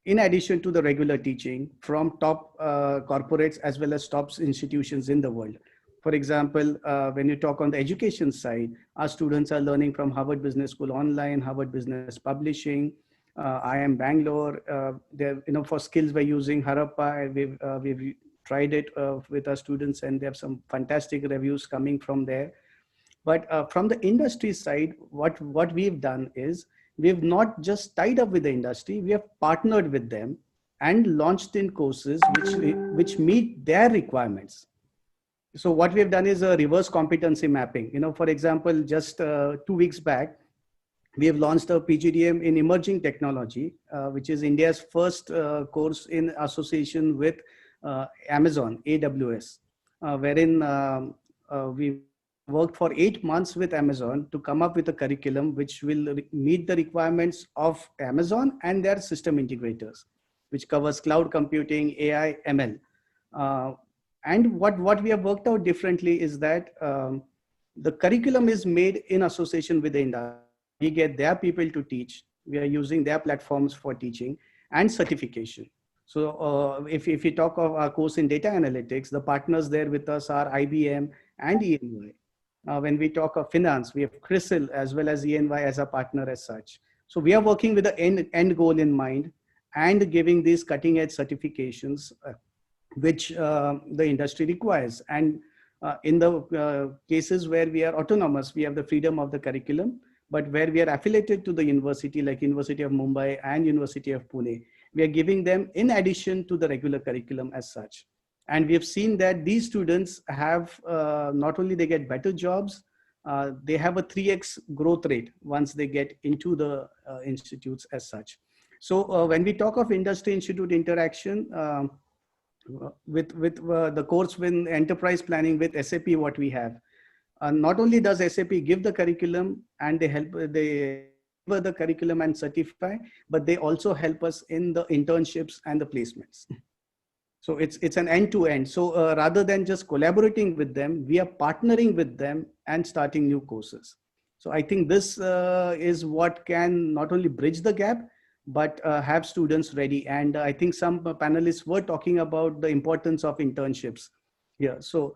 in addition to the regular teaching from top corporates as well as top institutions in the world. For example, when you talk on the education side, our students are learning from Harvard Business School Online, Harvard Business Publishing, IIM Bangalore. For skills we're using Harappa. We've tried it with our students, and they have some fantastic reviews coming from there. But from the industry side, what we've done is we've not just tied up with the industry, we have partnered with them and launched in courses which meet their requirements. So what we have done is a reverse competency mapping. For example, just 2 weeks back, we have launched a PGDM in emerging technology, which is India's first course in association with Amazon, AWS, wherein we worked for 8 months with Amazon to come up with a curriculum which will meet the requirements of Amazon and their system integrators, which covers cloud computing, AI, ML. And what we have worked out differently is that the curriculum is made in association with the industry. We get their people to teach. We are using their platforms for teaching and certification. So if you talk of our course in data analytics, the partners there with us are IBM and EY. When we talk of finance, we have CRISIL as well as EY as a partner as such. So we are working with the end goal in mind and giving these cutting edge certifications which the industry requires. And in the cases where we are autonomous, we have the freedom of the curriculum, but where we are affiliated to the university like University of Mumbai and University of Pune, we are giving them in addition to the regular curriculum as such. And we have seen that these students have, not only they get better jobs, they have a 3x growth rate once they get into the institutes as such. So when we talk of industry institute interaction, with the course with enterprise planning with SAP, what we have, not only does SAP give the curriculum and they deliver the curriculum and certify, but they also help us in the internships and the placements. So it's an end-to-end. So rather than just collaborating with them, we are partnering with them and starting new courses. So I think this is what can not only bridge the gap, but have students ready. And I think some panelists were talking about the importance of internships here. So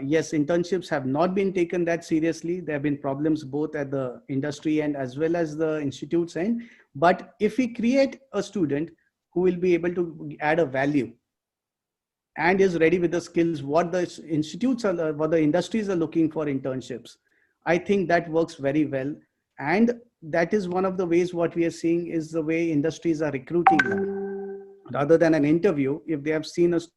yes, internships have not been taken that seriously. There have been problems both at the industry end as well as the institutes end. But if we create a student who will be able to add a value and is ready with the skills, what the institutes are, what the industries are looking for internships, I think that works very well. And that is one of the ways what we are seeing is the way industries are recruiting now. Rather than an interview, if they have seen us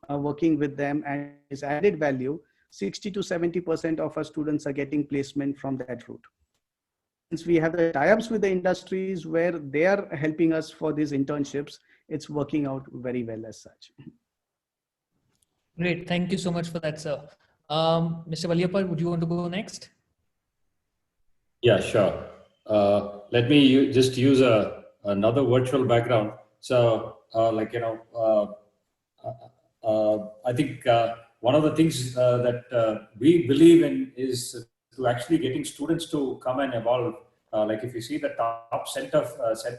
working with them and is added value, 60 to 70% of our students are getting placement from that route. Since we have the tie-ups with the industries where they are helping us for these internships, it's working out very well as such. Great. Thank you so much for that, sir. Mr. Valiappa, would you want to go next? Yeah, sure. Let me just use another virtual background. So, I think one of the things that we believe in is to actually getting students to come and evolve. Like if you see the top center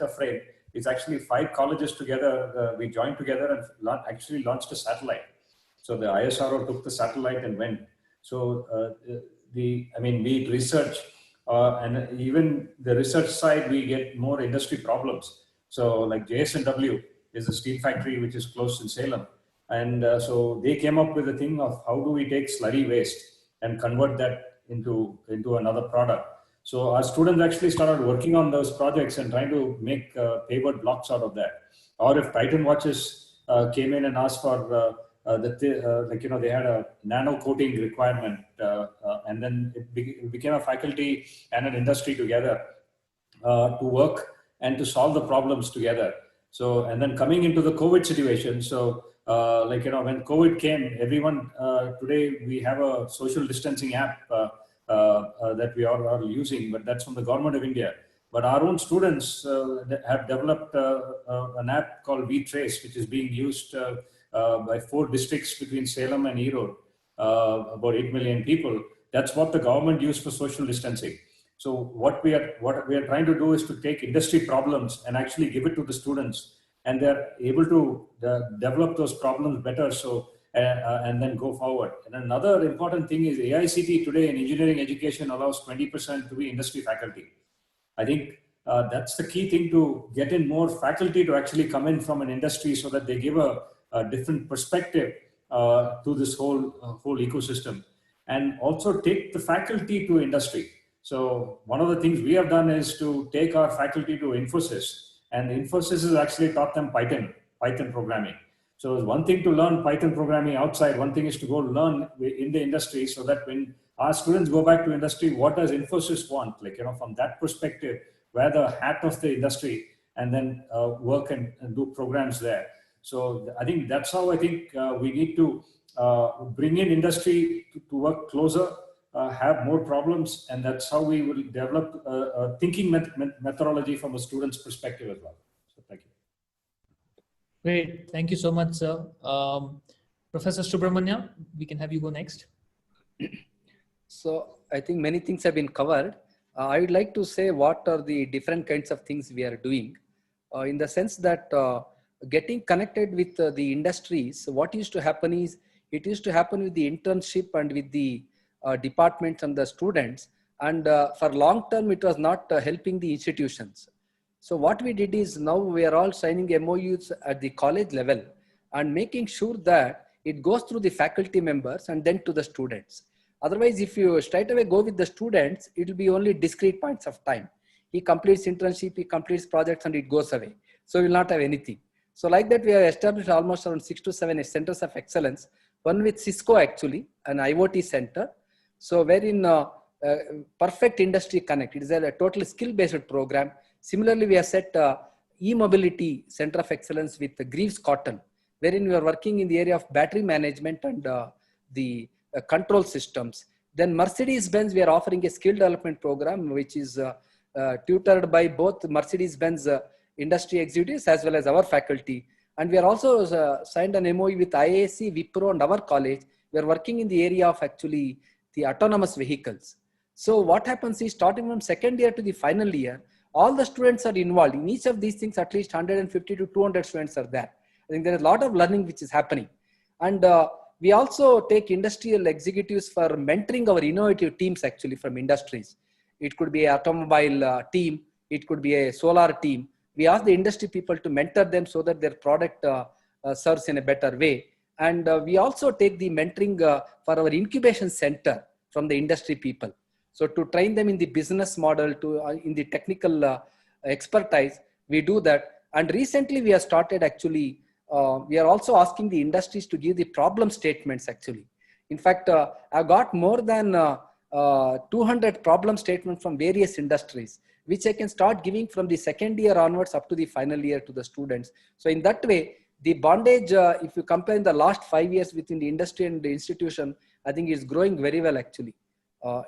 frame, it's actually 5 colleges together. We joined together and actually launched a satellite. So the ISRO took the satellite and went. So we research. And even the research side, we get more industry problems. So like JSNW is a steel factory which is close in Salem. And so they came up with a thing of how do we take slurry waste and convert that into another product. So our students actually started working on those projects and trying to make pavered blocks out of that. Or if Titan watches came in and asked for they had a nano coating requirement, and then it became a faculty and an industry together to work and to solve the problems together. So, and then coming into the COVID situation, so when COVID came, everyone today we have a social distancing app that we are using, but that's from the government of India. But our own students have developed an app called vTrace, which is being used by 4 districts between Salem and Erode, about 8 million people. That's what the government used for social distancing. So what we are trying to do is to take industry problems and actually give it to the students, and they're able to develop those problems better. So and then go forward. And another important thing is AICT today in engineering education allows 20% to be industry faculty. I think that's the key thing, to get in more faculty to actually come in from an industry, so that they give a different perspective to this whole ecosystem, and also take the faculty to industry. So one of the things we have done is to take our faculty to Infosys, and Infosys has actually taught them Python programming. So it's one thing to learn Python programming outside, one thing is to go learn in the industry, so that when our students go back to industry, what does Infosys want? Like, from that perspective, wear the hat of the industry, and then work and do programs there. So I think that's how I think we need to bring in industry to work closer, have more problems, and that's how we will develop a thinking methodology from a student's perspective as well. So thank you. Great. Thank you so much, sir. Professor Subramania, we can have you go next. So I think many things have been covered. I would like to say what are the different kinds of things we are doing, in the sense that getting connected with the industries. What used to happen is, it used to happen with the internship and with the departments and the students, and for long term it was not helping the institutions. So what we did is, now we are all signing MOUs at the college level and making sure that it goes through the faculty members and then to the students. Otherwise, if you straight away go with the students, it will be only discrete points of time. He completes internship, he completes projects, and it goes away. So we will not have anything. So like that, we have established almost around 6 to 7 centers of excellence. One with Cisco, actually, an IoT center. So wherein perfect industry connect. It is a total skill-based program. Similarly, we have set e-mobility center of excellence with Greaves Cotton, wherein we are working in the area of battery management and the control systems. Then Mercedes-Benz, we are offering a skill development program, which is tutored by both Mercedes-Benz industry executives as well as our faculty. And we are also signed an MOU with IAC, Wipro, and our college. We are working in the area of actually the autonomous vehicles. So what happens is, starting from second year to the final year, all the students are involved. In each of these things, at least 150 to 200 students are there. I think there is a lot of learning which is happening. And we also take industrial executives for mentoring our innovative teams, actually, from industries. It could be an automobile team. It could be a solar team. We ask the industry people to mentor them so that their product serves in a better way. And we also take the mentoring for our incubation center from the industry people. So to train them in the business model, in the technical expertise, we do that. And recently we have started actually, we are also asking the industries to give the problem statements actually. In fact, I've got more than 200 problem statements from various industries, which I can start giving from the second year onwards up to the final year to the students. So in that way, the bondage, if you compare in the last 5 years within the industry and the institution, I think is growing very well actually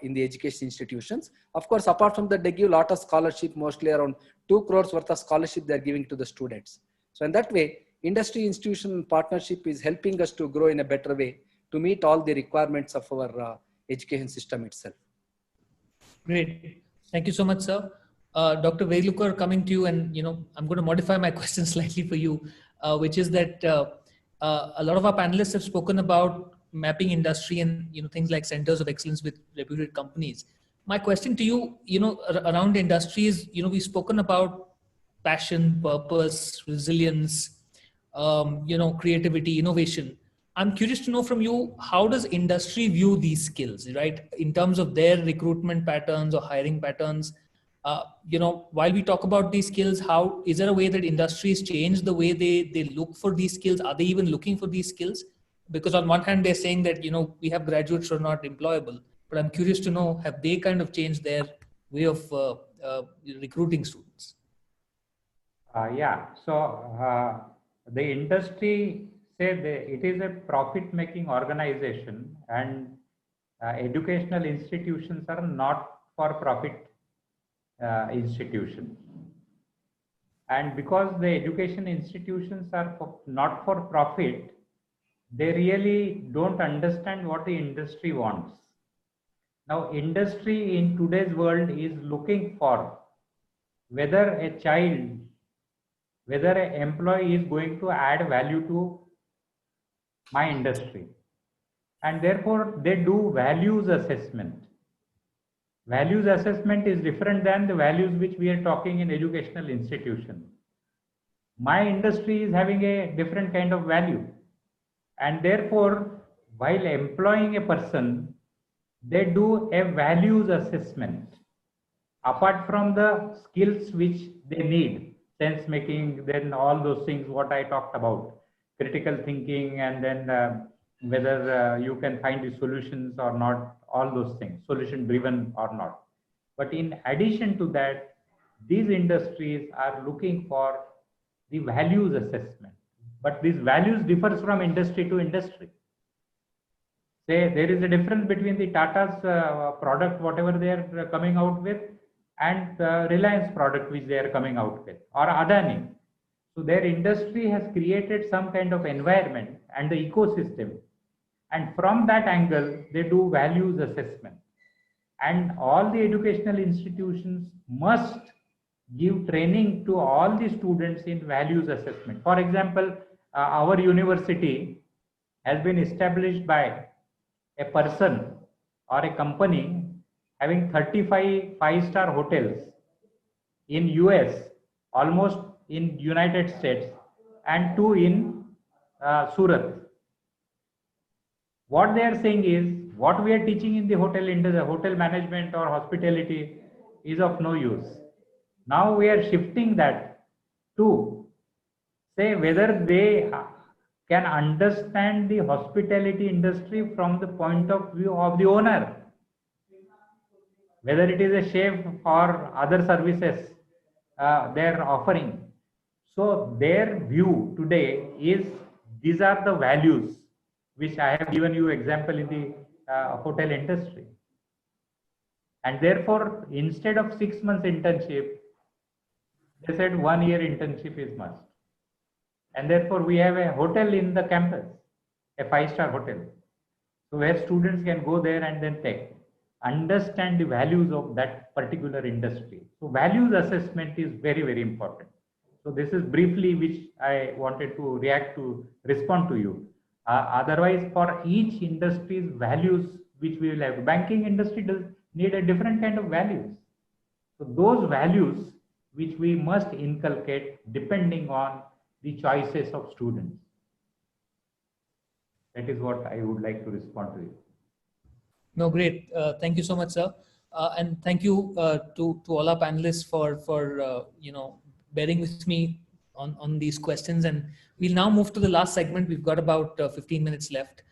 in the education institutions. Of course, apart from that, they give a lot of scholarship, mostly around 2 crores worth of scholarship they're giving to the students. So in that way, industry institution partnership is helping us to grow in a better way to meet all the requirements of our education system itself. Great. Thank you so much, sir. Dr. Velukar, coming to you, and I'm going to modify my question slightly for you, which is that a lot of our panelists have spoken about mapping industry and things like centers of excellence with reputed companies. My question to you, around industry is, we've spoken about passion, purpose, resilience, creativity, innovation. I'm curious to know from you, how does industry view these skills, right? In terms of their recruitment patterns or hiring patterns, while we talk about these skills, how is there a way that industries change the way they look for these skills? Are they even looking for these skills? Because on one hand, they're saying that, we have graduates who are not employable, but I'm curious to know, have they kind of changed their way of recruiting students? Yeah, so the industry say it is a profit-making organization, and educational institutions are not for-profit institutions. And because the education institutions are not for profit, they really don't understand what the industry wants. Now, industry in today's world is looking for whether a child, whether an employee is going to add value to my industry. And therefore, they do values assessment. Values assessment is different than the values which we are talking in educational institutions. My industry is having a different kind of value. And therefore, while employing a person, they do a values assessment. Apart from the skills which they need, sense making, then all those things what I talked about, critical thinking, and then whether you can find the solutions or not, all those things, solution driven or not. But in addition to that, these industries are looking for the values assessment. But these values differs from industry to industry. Say there is a difference between the Tata's product, whatever they are coming out with, and Reliance product which they are coming out with, or Adani. So their industry has created some kind of environment and the ecosystem. And from that angle, they do values assessment. And all the educational institutions must give training to all the students in values assessment. For example, our university has been established by a person or a company having 35 five-star hotels in US, almost in United States, and 2 in Surat. What they are saying is, what we are teaching in the hotel industry, hotel management or hospitality, is of no use. Now we are shifting that to say whether they can understand the hospitality industry from the point of view of the owner, whether it is a chef or other services they are offering. So their view today is, these are the values which I have given you example in the hotel industry. And therefore, instead of 6 months internship, they said 1 year internship is must. And therefore, we have a hotel in the campus, a five-star hotel. So where students can go there and then understand the values of that particular industry. So values assessment is very, very important. So this is briefly which I wanted to respond to you. Otherwise, for each industry's values which we will have, banking industry does need a different kind of values. So those values which we must inculcate depending on the choices of students. That is what I would like to respond to you. No, great. Thank you so much, sir. And thank you to all our panelists for bearing with me on these questions. And we'll now move to the last segment. We've got about 15 minutes left,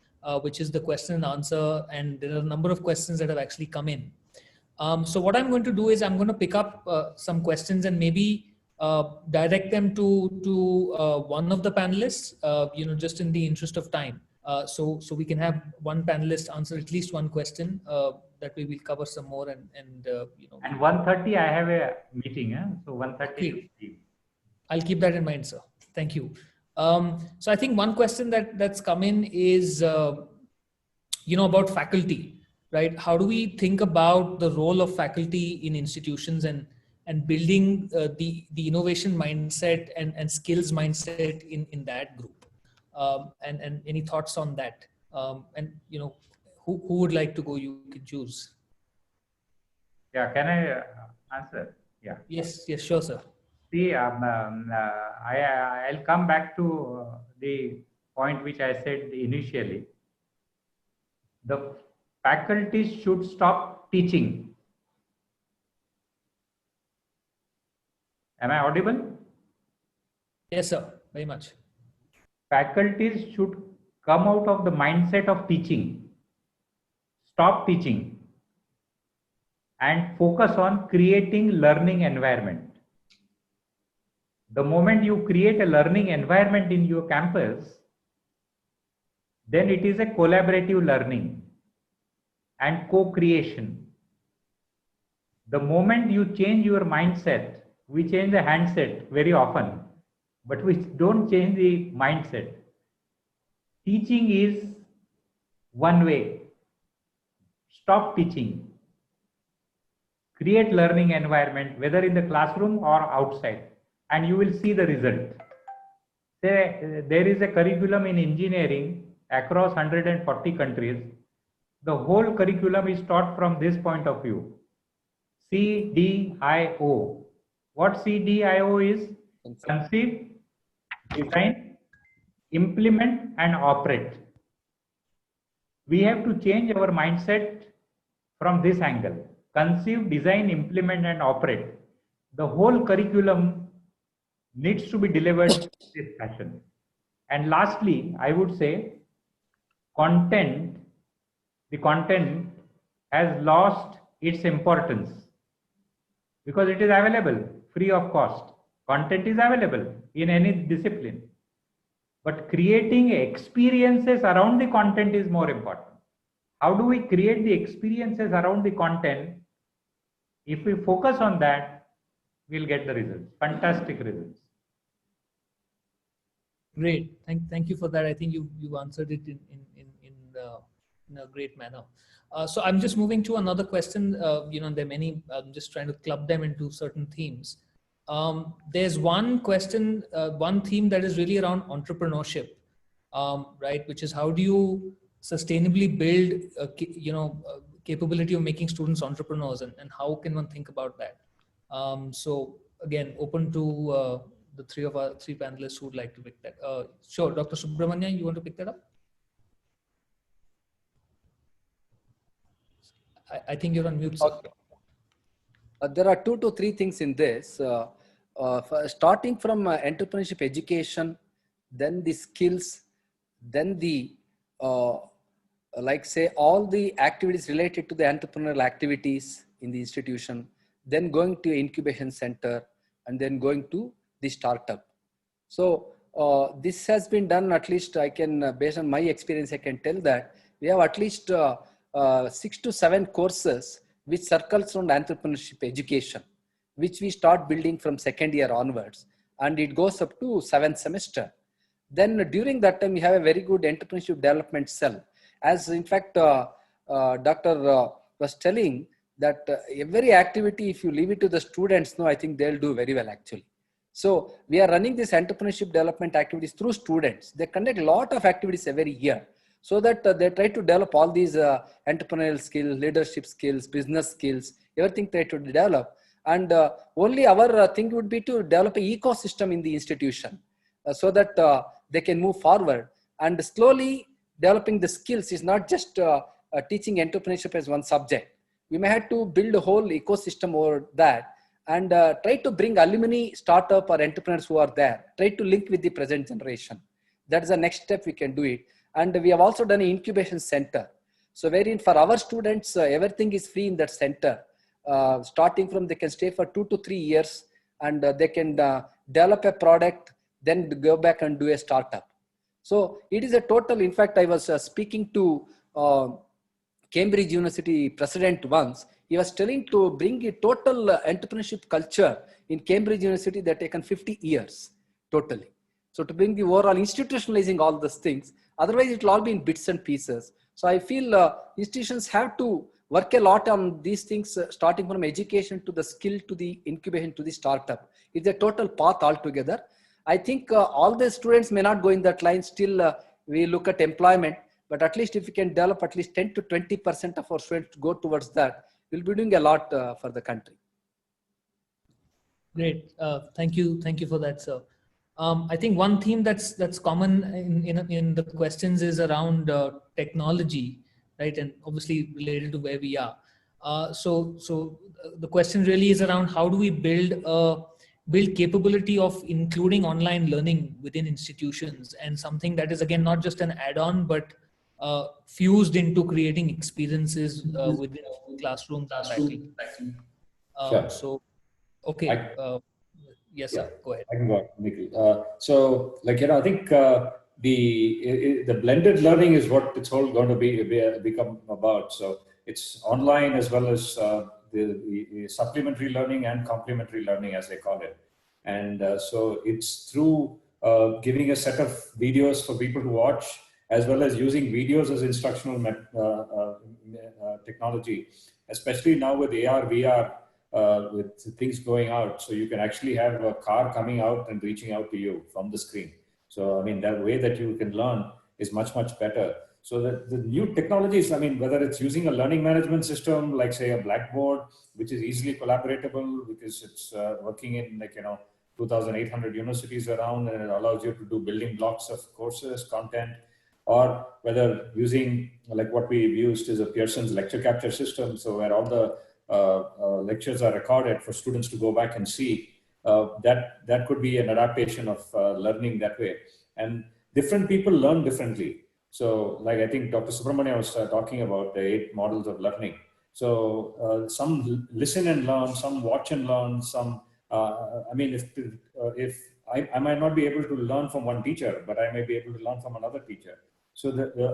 which is the question and answer. And there are a number of questions that have actually come in. So what I'm going to do is I'm going to pick up some questions and maybe direct them to one of the panelists, just in the interest of time. So we can have one panelist answer at least one question. That we will cover some more and. And 1:30 I have a meeting, so 1:30. Okay. I'll keep that in mind, sir. Thank you. So I think one question that's come in is, about faculty, right? How do we think about the role of faculty in institutions and building the innovation mindset and skills mindset in that group? And any thoughts on that? Who would like to go? You can choose. Yeah, can I answer? Yeah. Yes, sure, sir. See, I'll come back to the point which I said initially. The faculty should stop teaching. Am I audible? Yes, sir. Very much. Faculties should come out of the mindset of teaching. Stop teaching and focus on creating learning environment. The moment you create a learning environment in your campus, then it is a collaborative learning and co-creation. The moment you change your mindset, we change the handset very often, but we don't change the mindset. Teaching is one way. Stop teaching. create learning environment, whether in the classroom or outside, and you will see the result. Say, there is a curriculum in engineering across 140 countries. The whole curriculum is taught from this point of view. CDIO. What CDIO is? Conceive, design, implement, and operate. We have to change our mindset from this angle. Conceive, design, implement, and operate. The whole curriculum needs to be delivered in this fashion. And lastly, I would say the content has lost its importance because it is available free of cost. Content is available in any discipline. But creating experiences around the content is more important. How do we create the experiences around the content? If we focus on that, we'll get the results, fantastic results. Great. Thank you for that. I think you answered it in a great manner. So I'm just moving to another question. There are many. I'm just trying to club them into certain themes. There's one question, one theme that is really around entrepreneurship, right? Which is how do you sustainably build, capability of making students entrepreneurs, and how can one think about that? So again, open to the three panelists who would like to pick that. Sure, Dr. Subramanya, you want to pick that up? I think you're on mute, sir. Okay. There are 2 to 3 things in this. Starting from entrepreneurship education, then the skills, then the like say all the activities related to the entrepreneurial activities in the institution, then going to incubation center, and then going to the startup. So this has been done, at least I can, based on my experience, I can tell that we have at least 6 to 7 courses which circles around entrepreneurship education, which we start building from second year onwards, and it goes up to 7th semester. Then during that time, we have a very good entrepreneurship development cell. As in fact, Dr. was telling that every activity, if you leave it to the students, I think they'll do very well actually. So we are running this entrepreneurship development activities through students. They conduct a lot of activities every year, so that they try to develop all these entrepreneurial skills, leadership skills, business skills, everything try to develop. And only our thing would be to develop an ecosystem in the institution so that they can move forward. And slowly developing the skills is not just teaching entrepreneurship as one subject. We may have to build a whole ecosystem over that, and try to bring alumni, startup or entrepreneurs who are there, try to link with the present generation. That is the next step we can do it. And we have also done an incubation center. So wherein for our students, everything is free in that center. Starting from they can stay for 2 to 3 years, and they can develop a product, then go back and do a startup. So it is a total, in fact, I was speaking to Cambridge University president once. He was telling to bring a total entrepreneurship culture in Cambridge University that taken 50 years totally. So to bring the overall institutionalizing all these things, otherwise it will all be in bits and pieces. So I feel institutions have to work a lot on these things, starting from education to the skill to the incubation to the startup. It's a total path altogether. I think all the students may not go in that line. Still, we look at employment, but at least if we can develop at least 10 to 20% of our students to go towards that, we'll be doing a lot for the country. Great. Thank you for that, sir. I think one theme that's common in the questions is around technology, right? And obviously related to where we are. So the question really is around how do we build capability of including online learning within institutions, and something that is again not just an add-on but fused into creating experiences within classrooms. Sure. So, okay. Yes, sir. Go ahead. I can go ahead, Nikhil. So, I think the blended learning is what it's all going to become about. So it's online as well as the supplementary learning and complementary learning, as they call it. And so it's through giving a set of videos for people to watch, as well as using videos as instructional technology, especially now with AR, VR. with things going out. So you can actually have a car coming out and reaching out to you from the screen. So, I mean, that way that you can learn is much, much better. So the new technologies, I mean, whether it's using a learning management system, like say a Blackboard, which is easily collaboratable because it's working in 2,800 universities around, and it allows you to do building blocks of courses, content, or whether using like what we've used is a Pearson's lecture capture system. So where all the lectures are recorded for students to go back and see, that could be an adaptation of learning that way. And different people learn differently. So like I think Dr. Subramania was talking about the 8 models of learning. So some listen and learn, some watch and learn, some, I mean, if I might not be able to learn from one teacher, but I may be able to learn from another teacher. So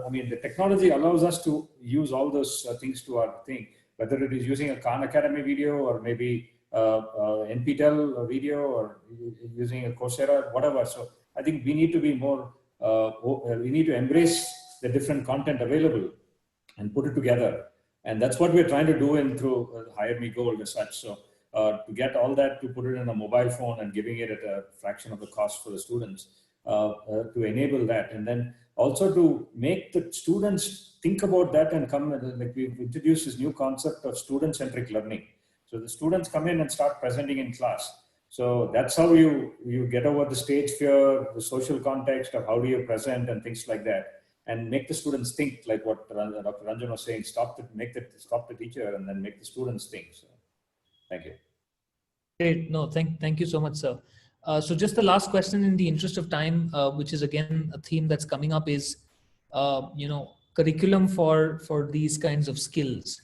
I mean, the technology allows us to use all those things to our thing, whether it is using a Khan Academy video or maybe NPTEL video or using a Coursera, whatever. So I think we need to be more, we need to embrace the different content available and put it together. And that's what we're trying to do through Hire Me Gold as such. So to get all that, to put it in a mobile phone and giving it at a fraction of the cost for the students, to enable that. And then also to make the students think about that and come, like we've introduced this new concept of student-centric learning. So the students come in and start presenting in class. So that's how you get over the stage fear, the social context of how do you present and things like that, and make the students think, like what Dr. Ranjan was saying, stop the teacher and then make the students think. So thank you. Great. No, thank you so much, sir. So just the last question in the interest of time, which is again a theme that's coming up, is curriculum for these kinds of skills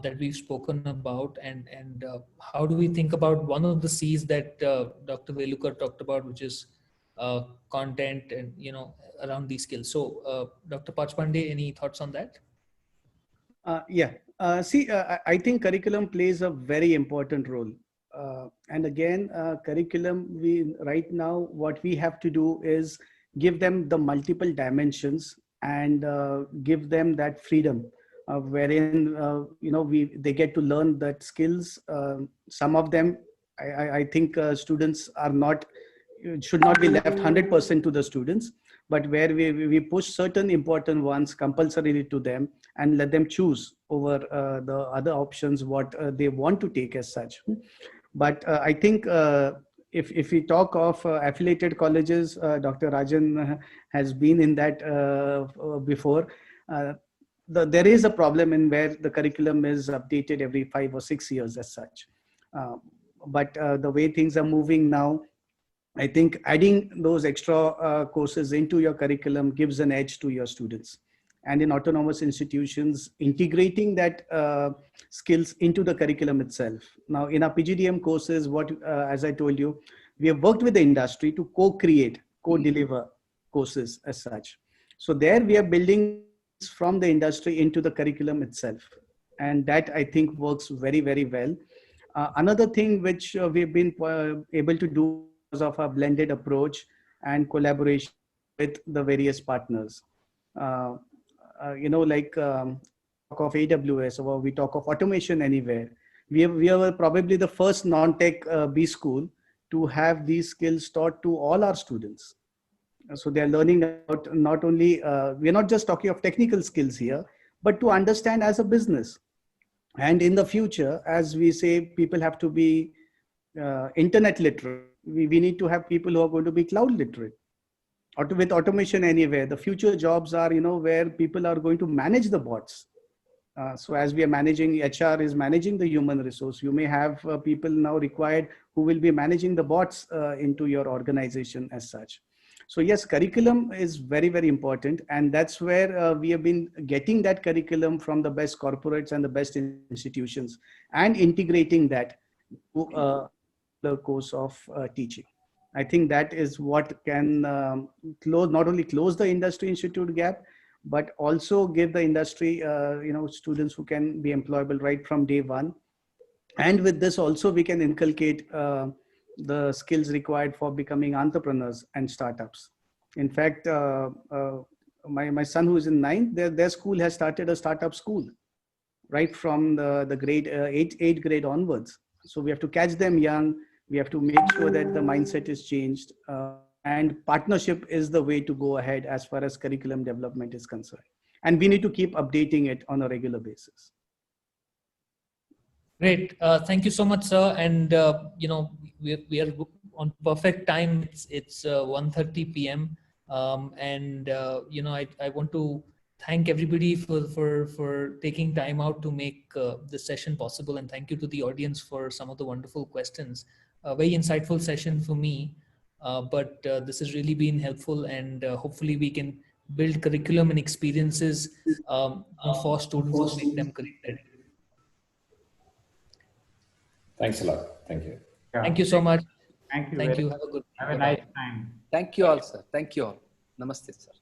that we've spoken about, and how do we think about one of the C's that Dr. Velukar talked about, which is content and around these skills. So Dr. Pachpande, any thoughts on that? I think curriculum plays a very important role. And again, curriculum, right now, what we have to do is give them the multiple dimensions and give them that freedom wherein, they get to learn that skills. Some of them, I think students should not be left 100% to the students, but where we push certain important ones compulsorily to them and let them choose over the other options, what they want to take as such. But I think if we talk of affiliated colleges, Dr. Rajan has been in that before. There is a problem in where the curriculum is updated every 5 or 6 years as such. But the way things are moving now, I think adding those extra courses into your curriculum gives an edge to your students. And in autonomous institutions, integrating that skills into the curriculum itself. Now, in our PGDM courses, as I told you, we have worked with the industry to co-create, co-deliver courses as such. So there we are building from the industry into the curriculum itself. And that, I think, works very, very well. Another thing which we've been able to do because of our blended approach and collaboration with the various partners. Talk of AWS, or we talk of Automation Anywhere. We are probably the first non-tech B school to have these skills taught to all our students. So they're learning about not only, we're not just talking of technical skills here, but to understand as a business. And in the future, as we say, people have to be internet literate. We need to have people who are going to be cloud literate. With Automation Anywhere, the future jobs are, where people are going to manage the bots. So as we are managing, HR is managing the human resource. You may have people now required who will be managing the bots into your organization as such. So yes, curriculum is very, very important. And that's where we have been getting that curriculum from the best corporates and the best institutions and integrating that to the course of teaching. I think that is what can not only close the industry institute gap, but also give the industry, students who can be employable right from day one. And with this also, we can inculcate the skills required for becoming entrepreneurs and startups. In fact, my son who is in 9th, their school has started a startup school right from the grade 8th grade onwards. So we have to catch them young. We have to make sure that the mindset is changed. And partnership is the way to go ahead as far as curriculum development is concerned. And we need to keep updating it on a regular basis. Great. Thank you so much, sir. And, we are on perfect time. It's 1:30 p.m. I want to thank everybody for taking time out to make this session possible. And thank you to the audience for some of the wonderful questions. A very insightful session for me, but this has really been helpful, and hopefully we can build curriculum and experiences for students to make them career ready. Thanks a lot. Thank you. Yeah. Thank you so much. Thank you. Thank very you. much. Have a good Have a Bye-bye. nice time. Thank you all, sir. Thank you all. Namaste, sir.